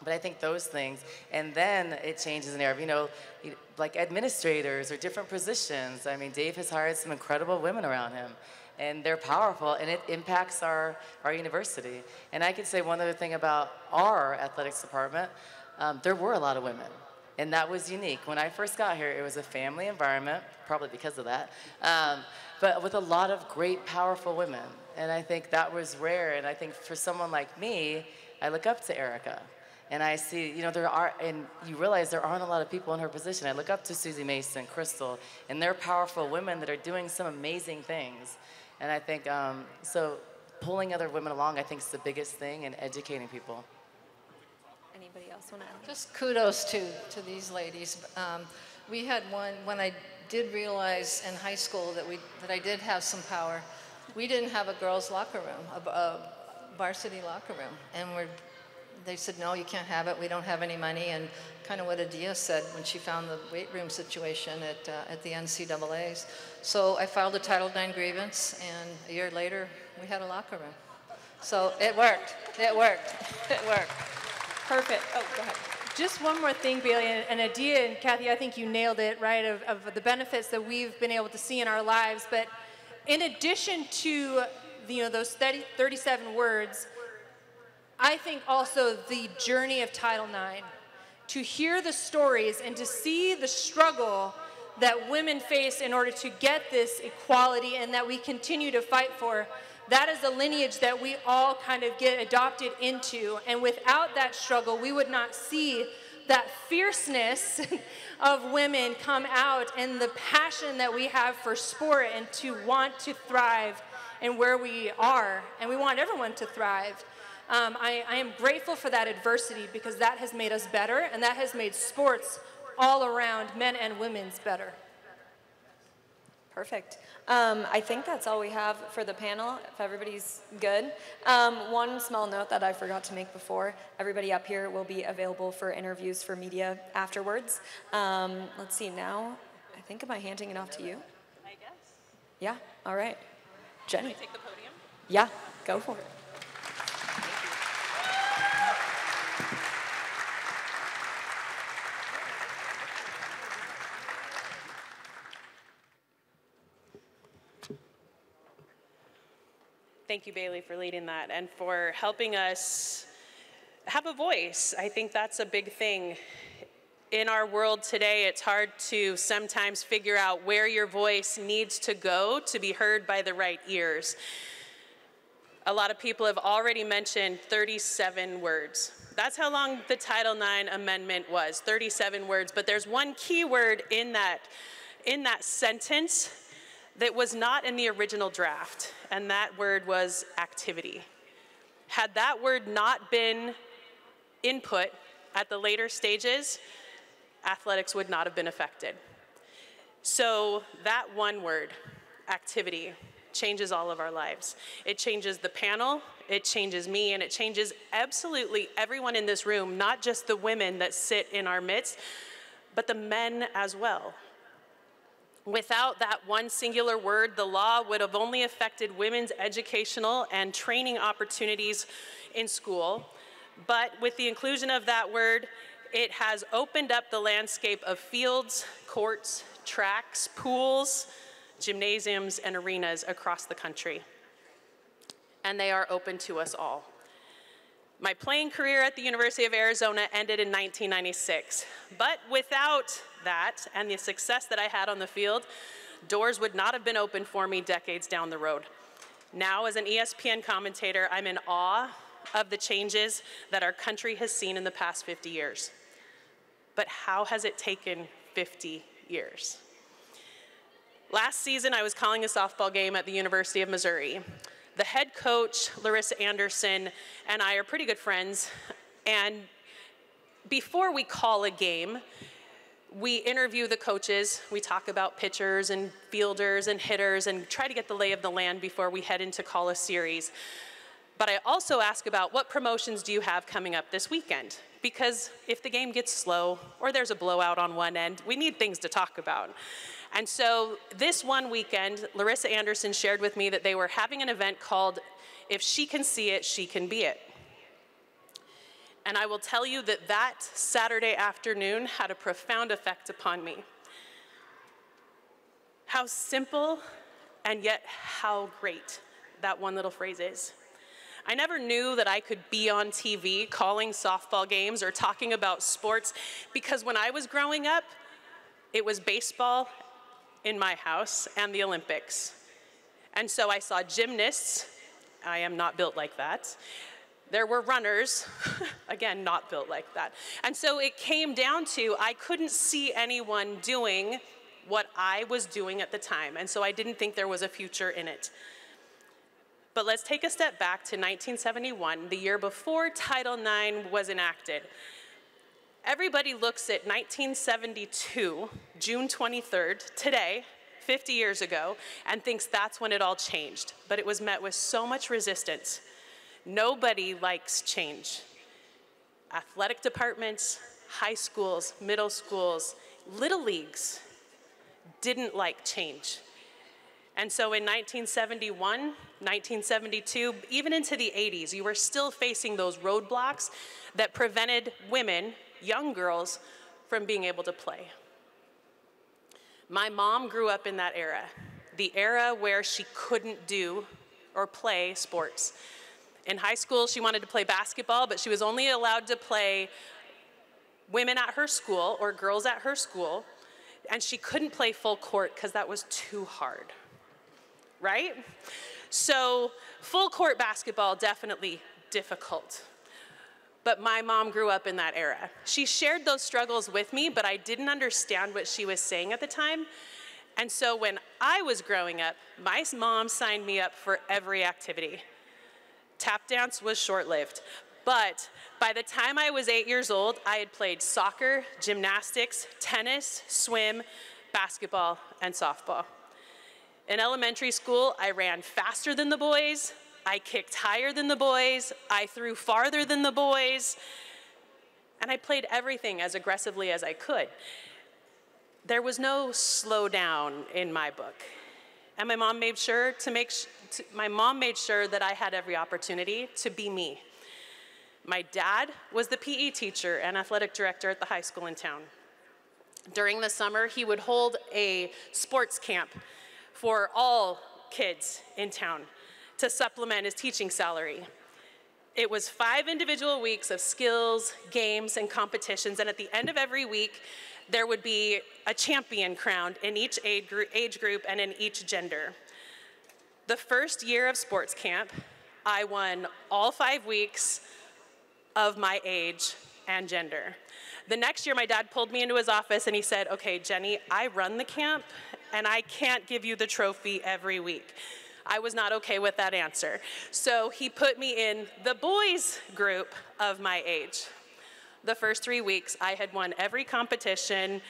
But I think those things, and then it changes in there. Like administrators or different positions. I mean, Dave has hired some incredible women around him, and they're powerful, and it impacts our university. And I can say one other thing about our athletics department. There were a lot of women. And that was unique. When I first got here, it was a family environment, probably because of that, but with a lot of great, powerful women. And I think that was rare. And I think for someone like me, I look up to Erica. And I see, and you realize there aren't a lot of people in her position. I look up to Susie Mason, Crystal, and they're powerful women that are doing some amazing things. And I think, so pulling other women along, I think is the biggest thing, and educating people. Anybody else want to add? Just kudos to these ladies. We had one, when I did realize in high school that I did have some power, we didn't have a girls' locker room, a varsity locker room. And they said, no, you can't have it, we don't have any money. And kind of what Adia said when she found the weight room situation at the NCAAs. So I filed a Title IX grievance, and a year later, we had a locker room. So it worked, it worked, it worked. Perfect. Oh, go ahead. Just one more thing, Bailey, and Adia and Kathy, I think you nailed it, right, of the benefits that we've been able to see in our lives. But in addition to those 37 words, I think also the journey of Title IX, to hear the stories and to see the struggle that women face in order to get this equality and that we continue to fight for. that is the lineage that we all kind of get adopted into. And without that struggle, we would not see that fierceness of women come out and the passion that we have for sport and to want to thrive and where we are. And we want everyone to thrive. I am grateful for that adversity because that has made us better and that has made sports all around, men and women's, better. Perfect. I think that's all we have for the panel, if everybody's good. One small note that I forgot to make before, everybody up here will be available for interviews for media afterwards. Let's see now, I think, am I handing it off to you? I guess. Yeah, all right. Jenny. Can I take the podium? Yeah, go for it. Thank you, Bailey, for leading that and for helping us have a voice. I think that's a big thing. In our world today, it's hard to sometimes figure out where your voice needs to go to be heard by the right ears. A lot of people have already mentioned 37 words. That's how long the Title IX amendment was, 37 words. But there's one key word in that sentence that was not in the original draft, and that word was activity. Had that word not been input at the later stages, athletics would not have been affected. So that one word, activity, changes all of our lives. It changes the panel, it changes me, and it changes absolutely everyone in this room, not just the women that sit in our midst, but the men as well. Without that one singular word, the law would have only affected women's educational and training opportunities in school. But with the inclusion of that word, it has opened up the landscape of fields, courts, tracks, pools, gymnasiums, and arenas across the country. And they are open to us all. My playing career at the University of Arizona ended in 1996. But without that and the success that I had on the field, doors would not have been open for me decades down the road. Now, as an ESPN commentator, I'm in awe of the changes that our country has seen in the past 50 years. But how has it taken 50 years? Last season, I was calling a softball game at the University of Missouri. The head coach, Larissa Anderson, and I are pretty good friends. And before we call a game, we interview the coaches. We talk about pitchers and fielders and hitters and try to get the lay of the land before we head into call a series. But I also ask about what promotions do you have coming up this weekend? Because if the game gets slow or there's a blowout on one end, we need things to talk about. And so this one weekend, Larissa Anderson shared with me that they were having an event called If She Can See It, She Can Be It. And I will tell you that that Saturday afternoon had a profound effect upon me. How simple and yet how great that one little phrase is. I never knew that I could be on TV calling softball games or talking about sports because when I was growing up, it was baseball in my house and the Olympics. And so I saw gymnasts. I am not built like that. There were runners, again, not built like that. And so it came down to I couldn't see anyone doing what I was doing at the time. And so I didn't think there was a future in it. But let's take a step back to 1971, the year before Title IX was enacted. Everybody looks at 1972, June 23rd, today, 50 years ago, and thinks that's when it all changed. But it was met with so much resistance. Nobody likes change. Athletic departments, high schools, middle schools, little leagues didn't like change. And so in 1971, 1972, even into the 80s, you were still facing those roadblocks that prevented women, young girls, from being able to play. My mom grew up in that era, the era where she couldn't do or play sports. In high school, she wanted to play basketball, but she was only allowed to play women at her school or girls at her school, and she couldn't play full court because that was too hard, right? So full court basketball, definitely difficult. But my mom grew up in that era. She shared those struggles with me, but I didn't understand what she was saying at the time. And so when I was growing up, my mom signed me up for every activity. Tap dance was short-lived. But by the time I was 8 years old, I had played soccer, gymnastics, tennis, swim, basketball, and softball. In elementary school, I ran faster than the boys, I kicked higher than the boys, I threw farther than the boys, and I played everything as aggressively as I could. There was no slow down in my book. And my mom made sure that I had every opportunity to be me. My dad was the PE teacher and athletic director at the high school in town. During the summer, he would hold a sports camp for all kids in town to supplement his teaching salary. It was 5 individual weeks of skills, games, and competitions, and at the end of every week, there would be a champion crowned in each age group and in each gender. The first year of sports camp, I won all 5 weeks of my age and gender. The next year, my dad pulled me into his office and he said, okay, Jenny, I run the camp and I can't give you the trophy every week. I was not okay with that answer. So he put me in the boys group of my age. The first 3 weeks, I had won every competition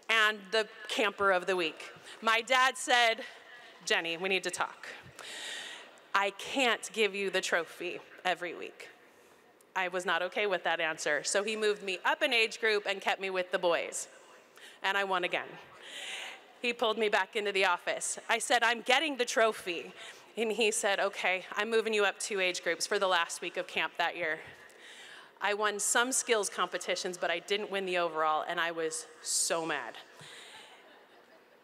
and the camper of the week. My dad said, Jenny, we need to talk. I can't give you the trophy every week. I was not okay with that answer. So he moved me up an age group and kept me with the boys. And I won again. He pulled me back into the office. I said, I'm getting the trophy. And he said, okay, I'm moving you up 2 age groups for the last week of camp that year. I won some skills competitions, but I didn't win the overall, and I was so mad.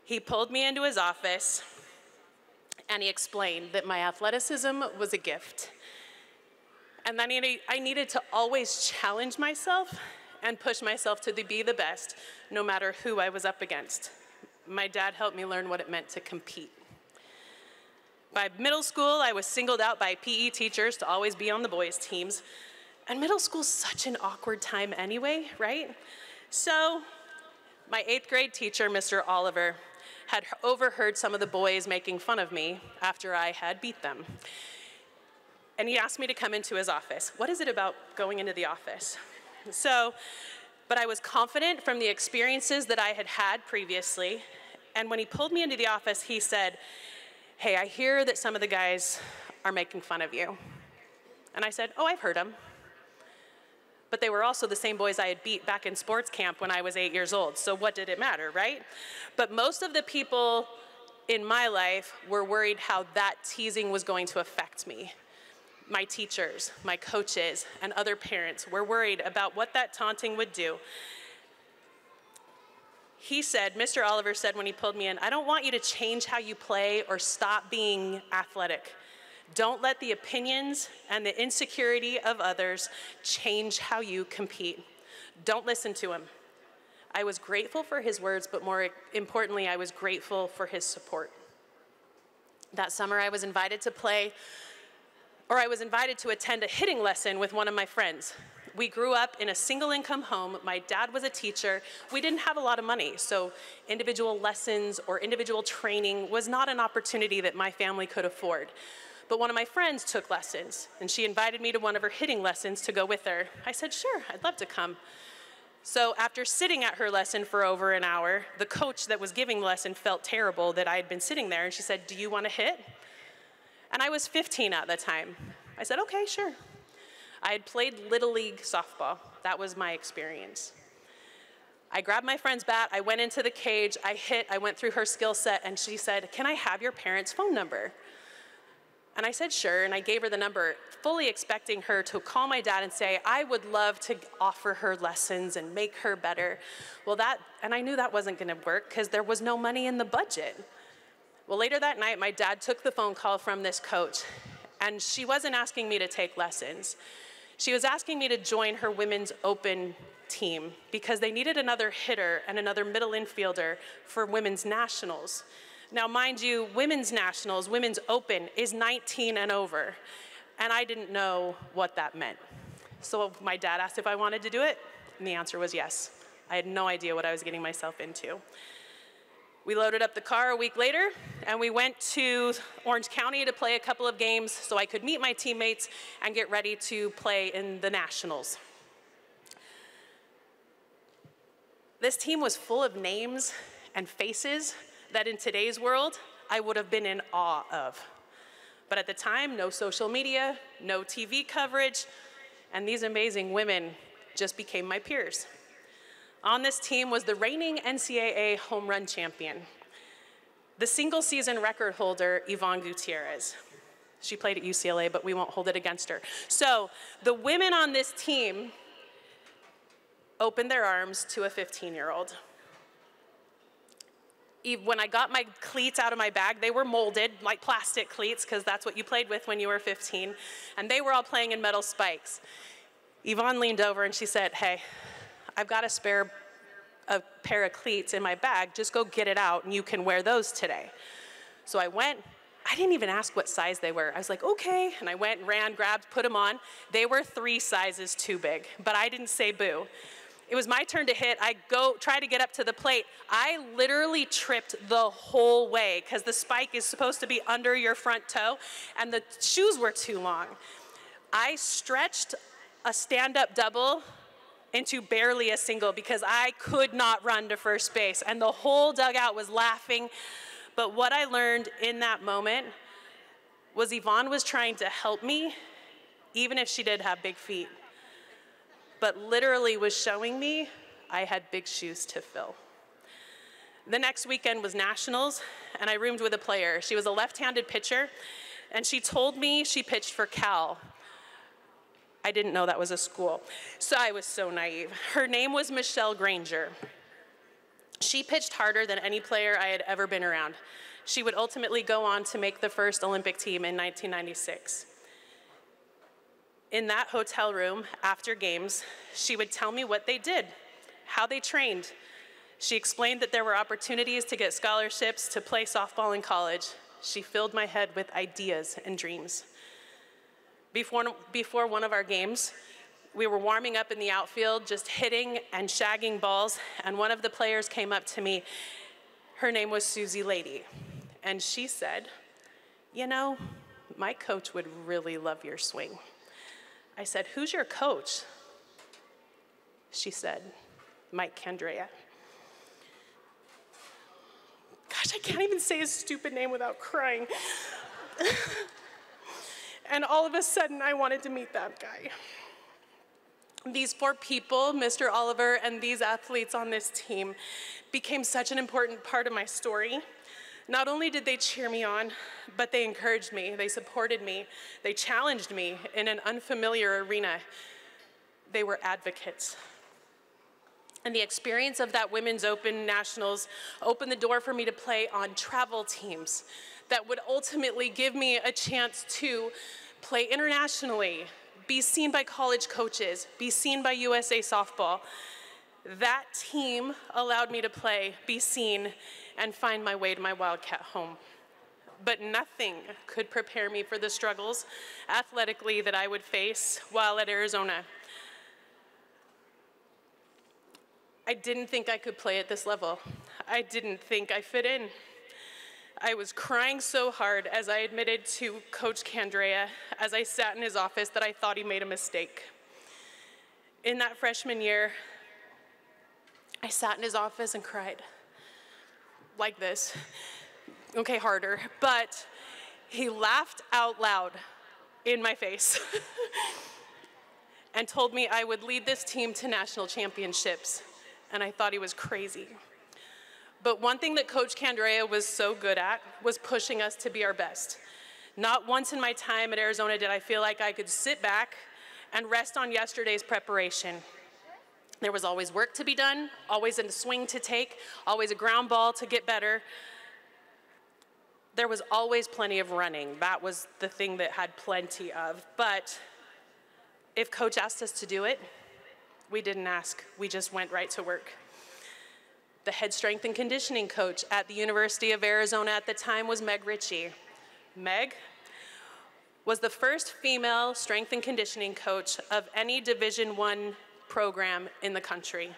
He pulled me into his office, and he explained that my athleticism was a gift. And that I needed to always challenge myself and push myself to be the best, no matter who I was up against. My dad helped me learn what it meant to compete. By middle school, I was singled out by PE teachers to always be on the boys' teams. And middle school's such an awkward time anyway, right? So my 8th grade teacher, Mr. Oliver, had overheard some of the boys making fun of me after I had beat them. And he asked me to come into his office. What is it about going into the office? But I was confident from the experiences that I had had previously. And when he pulled me into the office, he said, hey, I hear that some of the guys are making fun of you. And I said, oh, I've heard them. But they were also the same boys I had beat back in sports camp when I was 8 years old. So what did it matter, right? But most of the people in my life were worried how that teasing was going to affect me. My teachers, my coaches, and other parents were worried about what that taunting would do. He said, Mr. Oliver said when he pulled me in, I don't want you to change how you play or stop being athletic. Don't let the opinions and the insecurity of others change how you compete. Don't listen to him. I was grateful for his words, but more importantly, I was grateful for his support. That summer, I was invited to attend a hitting lesson with one of my friends. We grew up in a single income home. My dad was a teacher. We didn't have a lot of money, so individual lessons or individual training was not an opportunity that my family could afford. But one of my friends took lessons, and she invited me to one of her hitting lessons to go with her. I said, sure, I'd love to come. So after sitting at her lesson for over an hour, the coach that was giving the lesson felt terrible that I had been sitting there, and she said, do you want to hit? And I was 15 at the time. I said, okay, sure. I had played Little League softball. That was my experience. I grabbed my friend's bat, I went into the cage, I hit, I went through her skill set, and she said, can I have your parents' phone number? And I said, sure, and I gave her the number, fully expecting her to call my dad and say, I would love to offer her lessons and make her better. And I knew that wasn't gonna work because there was no money in the budget. Well, later that night, my dad took the phone call from this coach, and she wasn't asking me to take lessons. She was asking me to join her women's open team because they needed another hitter and another middle infielder for women's nationals. Now, mind you, women's nationals, women's open is 19 and over. And I didn't know what that meant. So my dad asked if I wanted to do it, and the answer was yes. I had no idea what I was getting myself into. We loaded up the car a week later, and we went to Orange County to play a couple of games so I could meet my teammates and get ready to play in the nationals. This team was full of names and faces that in today's world, I would have been in awe of. But at the time, no social media, no TV coverage, and these amazing women just became my peers. On this team was the reigning NCAA home run champion, the single season record holder, Yvonne Gutierrez. She played at UCLA, but we won't hold it against her. So the women on this team opened their arms to a 15-year-old. When I got my cleats out of my bag, they were molded like plastic cleats because that's what you played with when you were 15. And they were all playing in metal spikes. Yvonne leaned over and she said, "Hey, I've got a pair of cleats in my bag. Just go get it out and you can wear those today." So I went. I didn't even ask what size they were. I was like, okay. And I went and ran, grabbed, put them on. They were 3 sizes too big, but I didn't say boo. It was my turn to hit. I go try to get up to the plate. I literally tripped the whole way because the spike is supposed to be under your front toe and the shoes were too long. I stretched a stand-up double into barely a single because I could not run to first base and the whole dugout was laughing. But what I learned in that moment was Yvonne was trying to help me even if she did have big feet, but literally was showing me I had big shoes to fill. The next weekend was nationals, and I roomed with a player. She was a left-handed pitcher, and she told me she pitched for Cal. I didn't know that was a school, so I was so naive. Her name was Michelle Granger. She pitched harder than any player I had ever been around. She would ultimately go on to make the first Olympic team in 1996. In that hotel room, after games, she would tell me what they did, how they trained. She explained that there were opportunities to get scholarships to play softball in college. She filled my head with ideas and dreams. Before one of our games, we were warming up in the outfield, just hitting and shagging balls, and one of the players came up to me. Her name was Susie Lady, and she said, "You know, my coach would really love your swing." I said, "Who's your coach?" She said, "Mike Candrea." Gosh, I can't even say his stupid name without crying. And all of a sudden, I wanted to meet that guy. These 4 people, Mr. Oliver and these athletes on this team, became such an important part of my story. Not only did they cheer me on, but they encouraged me, they supported me, they challenged me in an unfamiliar arena. They were advocates. And the experience of that Women's Open Nationals opened the door for me to play on travel teams that would ultimately give me a chance to play internationally, be seen by college coaches, be seen by USA Softball. That team allowed me to play, be seen, and find my way to my Wildcat home. But nothing could prepare me for the struggles athletically that I would face while at Arizona. I didn't think I could play at this level. I didn't think I fit in. I was crying so hard as I admitted to Coach Candrea as I sat in his office that I thought he made a mistake. In that freshman year, I sat in his office and cried like this. Okay, harder. But he laughed out loud in my face and told me I would lead this team to national championships. And I thought he was crazy. But one thing that Coach Candrea was so good at was pushing us to be our best. Not once in my time at Arizona did I feel like I could sit back and rest on yesterday's preparation. There was always work to be done, always a swing to take, always a ground ball to get better. There was always plenty of running. That was the thing that had plenty of. But if Coach asked us to do it, we didn't ask. We just went right to work. The head strength and conditioning coach at the University of Arizona at the time was Meg Richie. Meg was the first female strength and conditioning coach of any Division I program in the country.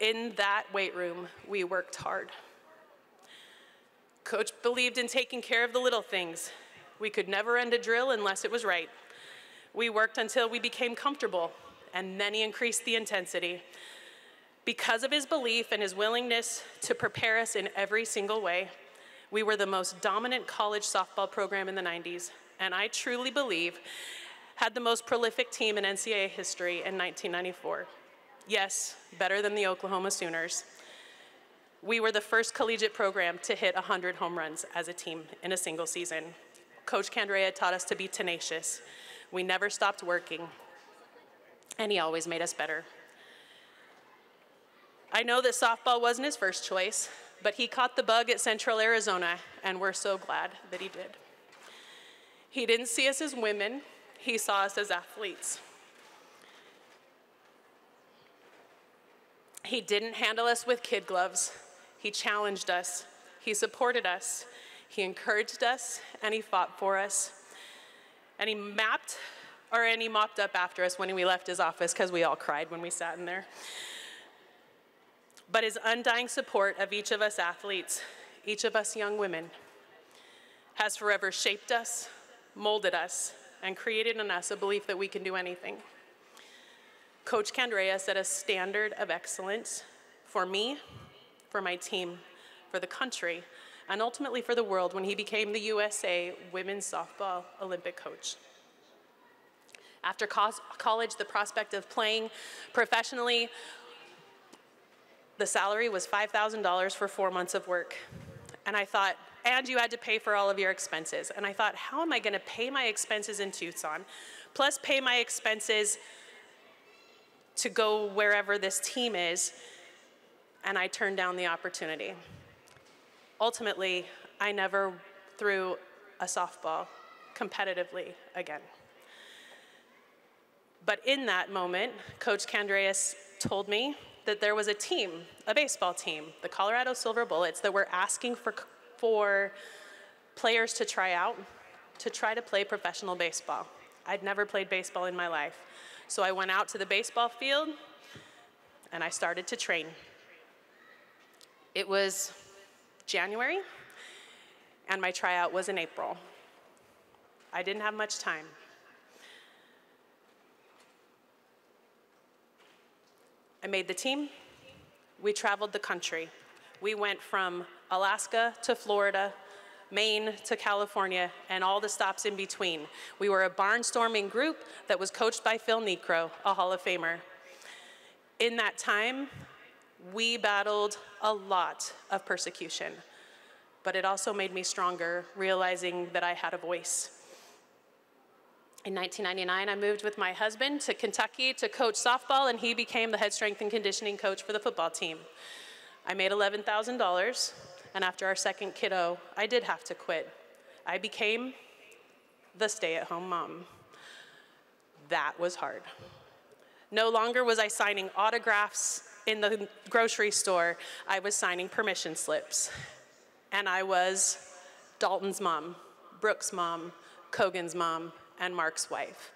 In that weight room, we worked hard. Coach believed in taking care of the little things. We could never end a drill unless it was right. We worked until we became comfortable, and then he increased the intensity. Because of his belief and his willingness to prepare us in every single way, we were the most dominant college softball program in the 90s, and I truly believe had the most prolific team in NCAA history in 1994. Yes, better than the Oklahoma Sooners. We were the first collegiate program to hit 100 home runs as a team in a single season. Coach Candrea taught us to be tenacious. We never stopped working, and he always made us better. I know that softball wasn't his first choice, but he caught the bug at Central Arizona, and we're so glad that he did. He didn't see us as women, he saw us as athletes. He didn't handle us with kid gloves. He challenged us, he supported us, he encouraged us, and he fought for us. And he mopped up after us when we left his office, because we all cried when we sat in there. But his undying support of each of us athletes, each of us young women, has forever shaped us, molded us, and created in us a belief that we can do anything. Coach Candrea set a standard of excellence for me, for my team, for the country, and ultimately for the world when he became the USA Women's Softball Olympic coach. After college, the prospect of playing professionally, the salary was $5,000 for 4 months of work. And I thought, and you had to pay for all of your expenses. And I thought, how am I gonna pay my expenses in Tucson, plus pay my expenses to go wherever this team is? And I turned down the opportunity. Ultimately, I never threw a softball competitively again. But in that moment, Coach Candrea told me that there was a team, a baseball team, the Colorado Silver Bullets, that were asking for players to try out, to try to play professional baseball. I'd never played baseball in my life. So I went out to the baseball field and I started to train. It was January and my tryout was in April. I didn't have much time. I made the team. We traveled the country. We went from Alaska to Florida, Maine to California, and all the stops in between. We were a barnstorming group that was coached by Phil Necro, a Hall of Famer. In that time, we battled a lot of persecution, but it also made me stronger, realizing that I had a voice. In 1999, I moved with my husband to Kentucky to coach softball, and he became the head strength and conditioning coach for the football team. I made $11,000, and after our second kiddo, I did have to quit. I became the stay-at-home mom. That was hard. No longer was I signing autographs in the grocery store. I was signing permission slips. And I was Dalton's mom, Brooke's mom, Cogan's mom, and Mark's wife.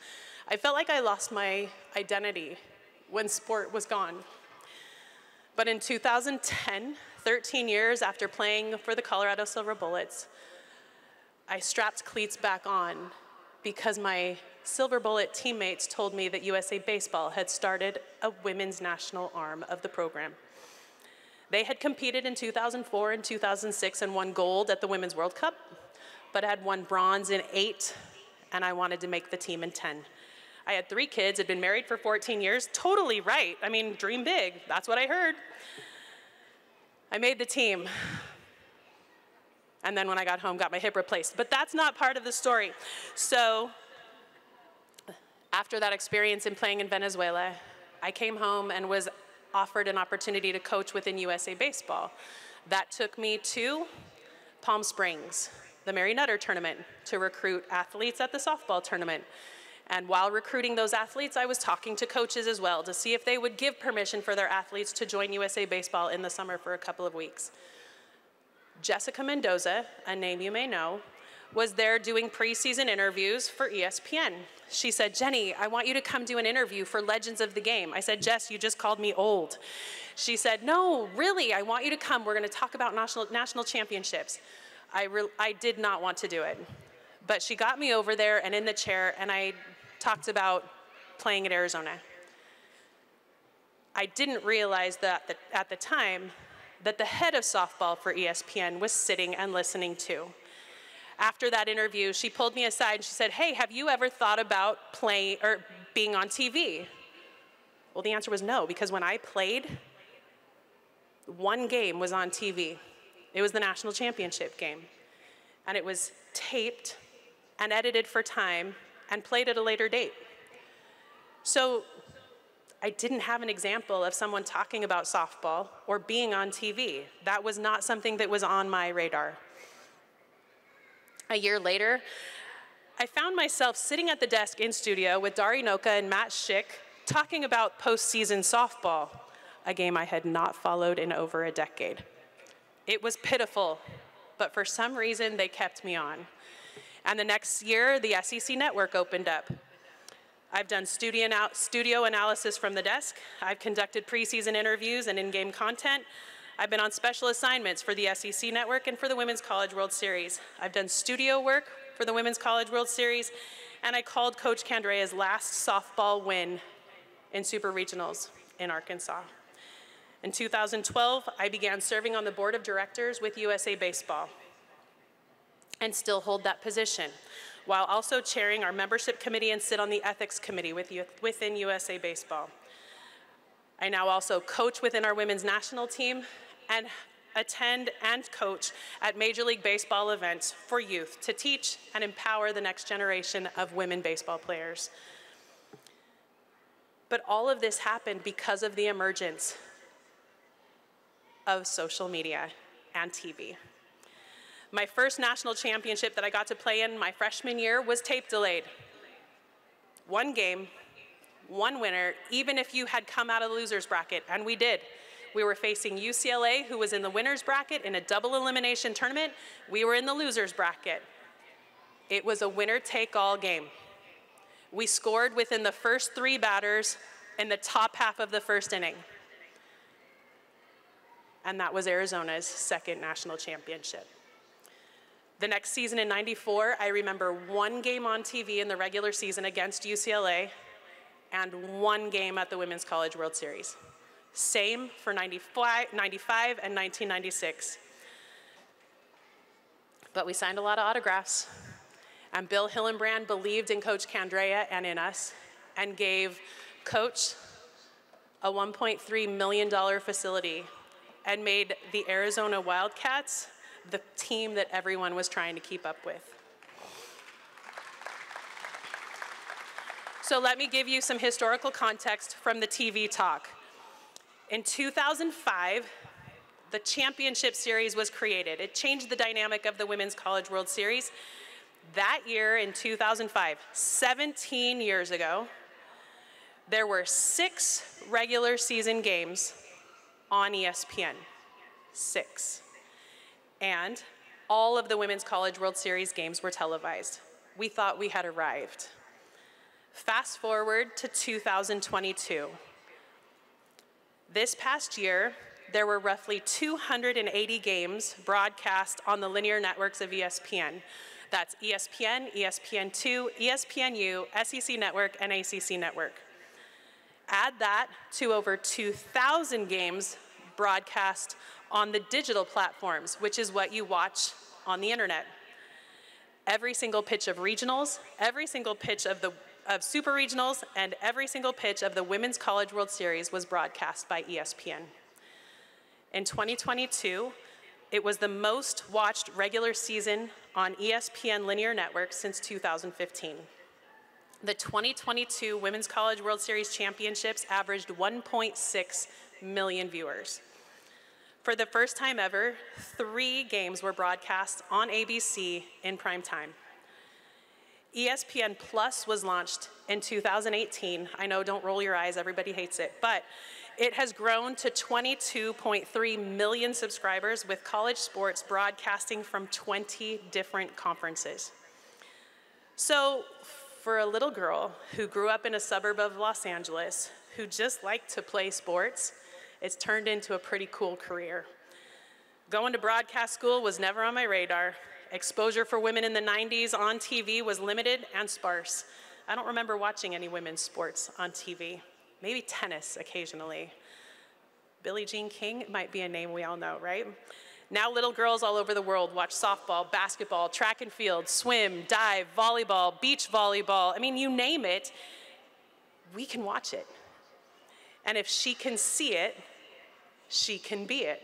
I felt like I lost my identity when sport was gone. But in 2010, 13 years after playing for the Colorado Silver Bullets, I strapped cleats back on because my Silver Bullet teammates told me that USA Baseball had started a women's national arm of the program. They had competed in 2004 and 2006 and won gold at the Women's World Cup, but had won bronze in 8, and I wanted to make the team in 10. I had 3 kids, had been married for 14 years, totally right. I mean, dream big, that's what I heard. I made the team. And then when I got home, got my hip replaced. But that's not part of the story. So after that experience in playing in Venezuela, I came home and was offered an opportunity to coach within USA Baseball. That took me to Palm Springs, the Mary Nutter tournament, to recruit athletes at the softball tournament. And while recruiting those athletes, I was talking to coaches as well to see if they would give permission for their athletes to join USA Baseball in the summer for a couple of weeks. Jessica Mendoza, a name you may know, was there doing preseason interviews for ESPN. She said, Jenny, I want you to come do an interview for Legends of the Game. I said, Jess, you just called me old. She said, no, really, I want you to come. We're going to talk about national championships. I did not want to do it. But she got me over there and in the chair, and I talked about playing at Arizona. I didn't realize that at the time that the head of softball for ESPN was sitting and listening too. After that interview, she pulled me aside and she said, hey, have you ever thought about playing or being on TV? Well, the answer was no, because when I played, one game was on TV. It was the national championship game. And it was taped and edited for time and played at a later date. So I didn't have an example of someone talking about softball or being on TV. That was not something that was on my radar. A year later, I found myself sitting at the desk in studio with Dari Noka and Matt Schick talking about postseason softball, a game I had not followed in over a decade. It was pitiful, but for some reason they kept me on. And the next year, the SEC network opened up. I've done studio analysis from the desk. I've conducted preseason interviews and in-game content. I've been on special assignments for the SEC network and for the Women's College World Series. I've done studio work for the Women's College World Series, and I called Coach Candrea's last softball win in Super Regionals in Arkansas. In 2012, I began serving on the board of directors with USA Baseball and still hold that position, while also chairing our membership committee and sit on the ethics committee within USA Baseball. I now also coach within our women's national team and attend and coach at Major League Baseball events for youth to teach and empower the next generation of women baseball players. But all of this happened because of the emergence of social media and TV. My first national championship that I got to play in my freshman year was tape delayed. One game, one winner, even if you had come out of the loser's bracket, and we did. We were facing UCLA, who was in the winner's bracket in a double elimination tournament. We were in the loser's bracket. It was a winner-take-all game. We scored within the first 3 batters in the top half of the first inning. And that was Arizona's second national championship. The next season in '94, I remember one game on TV in the regular season against UCLA and one game at the Women's College World Series. Same for 95 and 1996. But we signed a lot of autographs, and Bill Hillenbrand believed in Coach Candrea and in us, and gave Coach a $1.3 million facility and made the Arizona Wildcats the team that everyone was trying to keep up with. So let me give you some historical context from the TV talk. In 2005, the championship series was created. It changed the dynamic of the Women's College World Series. That year in 2005, 17 years ago, there were 6 regular season games on ESPN, 6. And all of the Women's College World Series games were televised. We thought we had arrived. Fast forward to 2022. This past year, there were roughly 280 games broadcast on the linear networks of ESPN. That's ESPN, ESPN2, ESPNU, SEC Network, and ACC Network. Add that to over 2,000 games broadcast on the digital platforms, which is what you watch on the internet. Every single pitch of regionals, every single pitch of super regionals, and every single pitch of the Women's College World Series was broadcast by ESPN. In 2022, it was the most watched regular season on ESPN linear network since 2015. The 2022 Women's College World Series championships averaged 1.6 million viewers. For the first time ever, 3 games were broadcast on ABC in prime time. ESPN Plus was launched in 2018. I know, don't roll your eyes, everybody hates it, but it has grown to 22.3 million subscribers with college sports broadcasting from 20 different conferences. So for a little girl who grew up in a suburb of Los Angeles, who just liked to play sports, it's turned into a pretty cool career. Going to broadcast school was never on my radar. Exposure for women in the 90s on TV was limited and sparse. I don't remember watching any women's sports on TV. Maybe tennis occasionally. Billie Jean King might be a name we all know, right? Now little girls all over the world watch softball, basketball, track and field, swim, dive, volleyball, beach volleyball. I mean, you name it, we can watch it. And if she can see it, she can be it.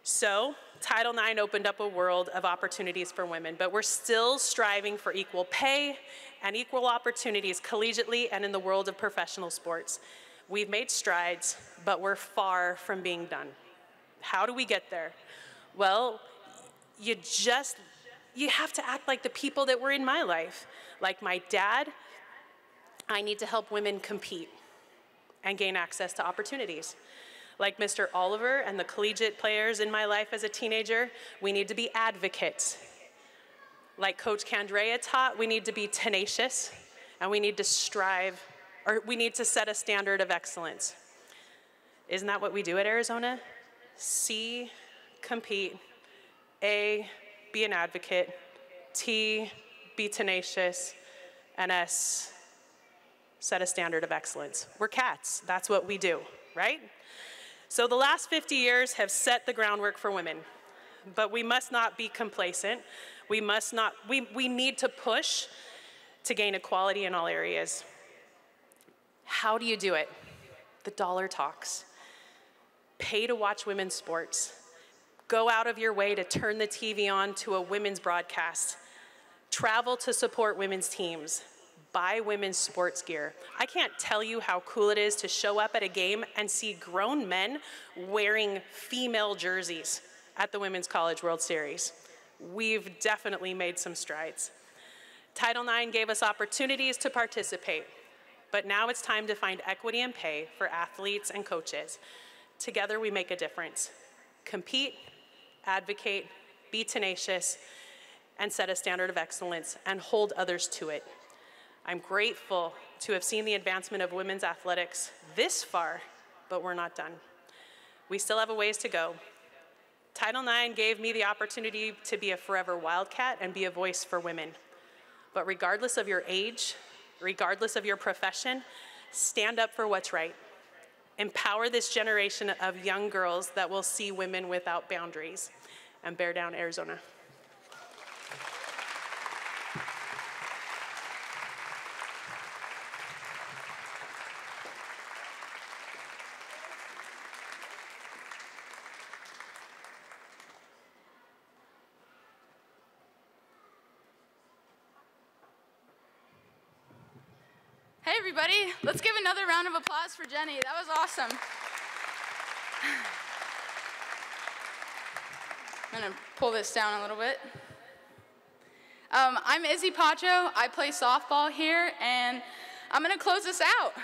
So Title IX opened up a world of opportunities for women, but we're still striving for equal pay and equal opportunities collegiately and in the world of professional sports. We've made strides, but we're far from being done. How do we get there? Well, you have to act like the people that were in my life. Like my dad, I need to help women compete and gain access to opportunities. Like Mr. Oliver and the collegiate players in my life as a teenager, we need to be advocates. Like Coach Candrea taught, we need to be tenacious, and we need to strive, or we need to set a standard of excellence. Isn't that what we do at Arizona? C, compete. A, be an advocate. T, be tenacious. And S, set a standard of excellence. We're cats, that's what we do, right? So the last 50 years have set the groundwork for women, but we must not be complacent. We need to push to gain equality in all areas. How do you do it? The dollar talks. Pay to watch women's sports. Go out of your way to turn the TV on to a women's broadcast. Travel to support women's teams. Buy women's sports gear. I can't tell you how cool it is to show up at a game and see grown men wearing female jerseys at the Women's College World Series. We've definitely made some strides. Title IX gave us opportunities to participate, but now it's time to find equity in pay for athletes and coaches. Together we make a difference. Compete, advocate, be tenacious, and set a standard of excellence and hold others to it. I'm grateful to have seen the advancement of women's athletics this far, but we're not done. We still have a ways to go. Title IX gave me the opportunity to be a forever Wildcat and be a voice for women. But regardless of your age, regardless of your profession, stand up for what's right. Empower this generation of young girls that will see women without boundaries, and bear down, Arizona. Hey everybody, let's give another round of applause for Jenny. That was awesome. I'm gonna pull this down a little bit. I'm Izzy Pacho. I play softball here, and I'm gonna close this out.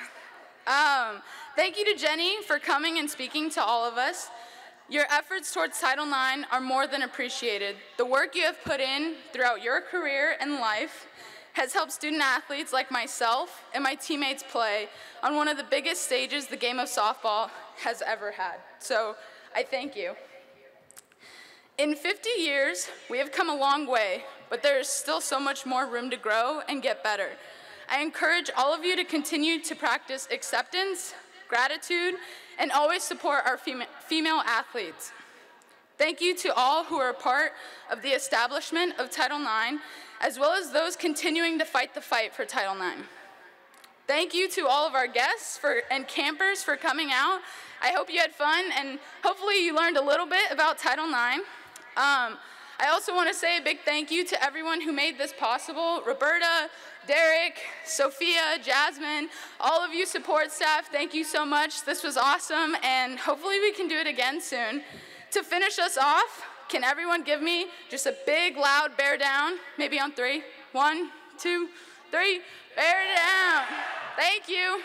Thank you to Jenny for coming and speaking to all of us. Your efforts towards Title IX are more than appreciated. The work you have put in throughout your career and life has helped student athletes like myself and my teammates play on one of the biggest stages the game of softball has ever had. So I thank you. In 50 years, we have come a long way, but there is still so much more room to grow and get better. I encourage all of you to continue to practice acceptance, gratitude, and always support our female athletes. Thank you to all who are a part of the establishment of Title IX, as well as those continuing to fight the fight for Title IX. Thank you to all of our guests and campers for coming out. I hope you had fun, and hopefully you learned a little bit about Title IX. I also want to say a big thank you to everyone who made this possible. Roberta, Derek, Sophia, Jasmine, all of you support staff, thank you so much. This was awesome, and hopefully we can do it again soon. To finish us off, can everyone give me just a big, loud bear down? Maybe on 3. 1, 2, 3. Bear it down. Thank you.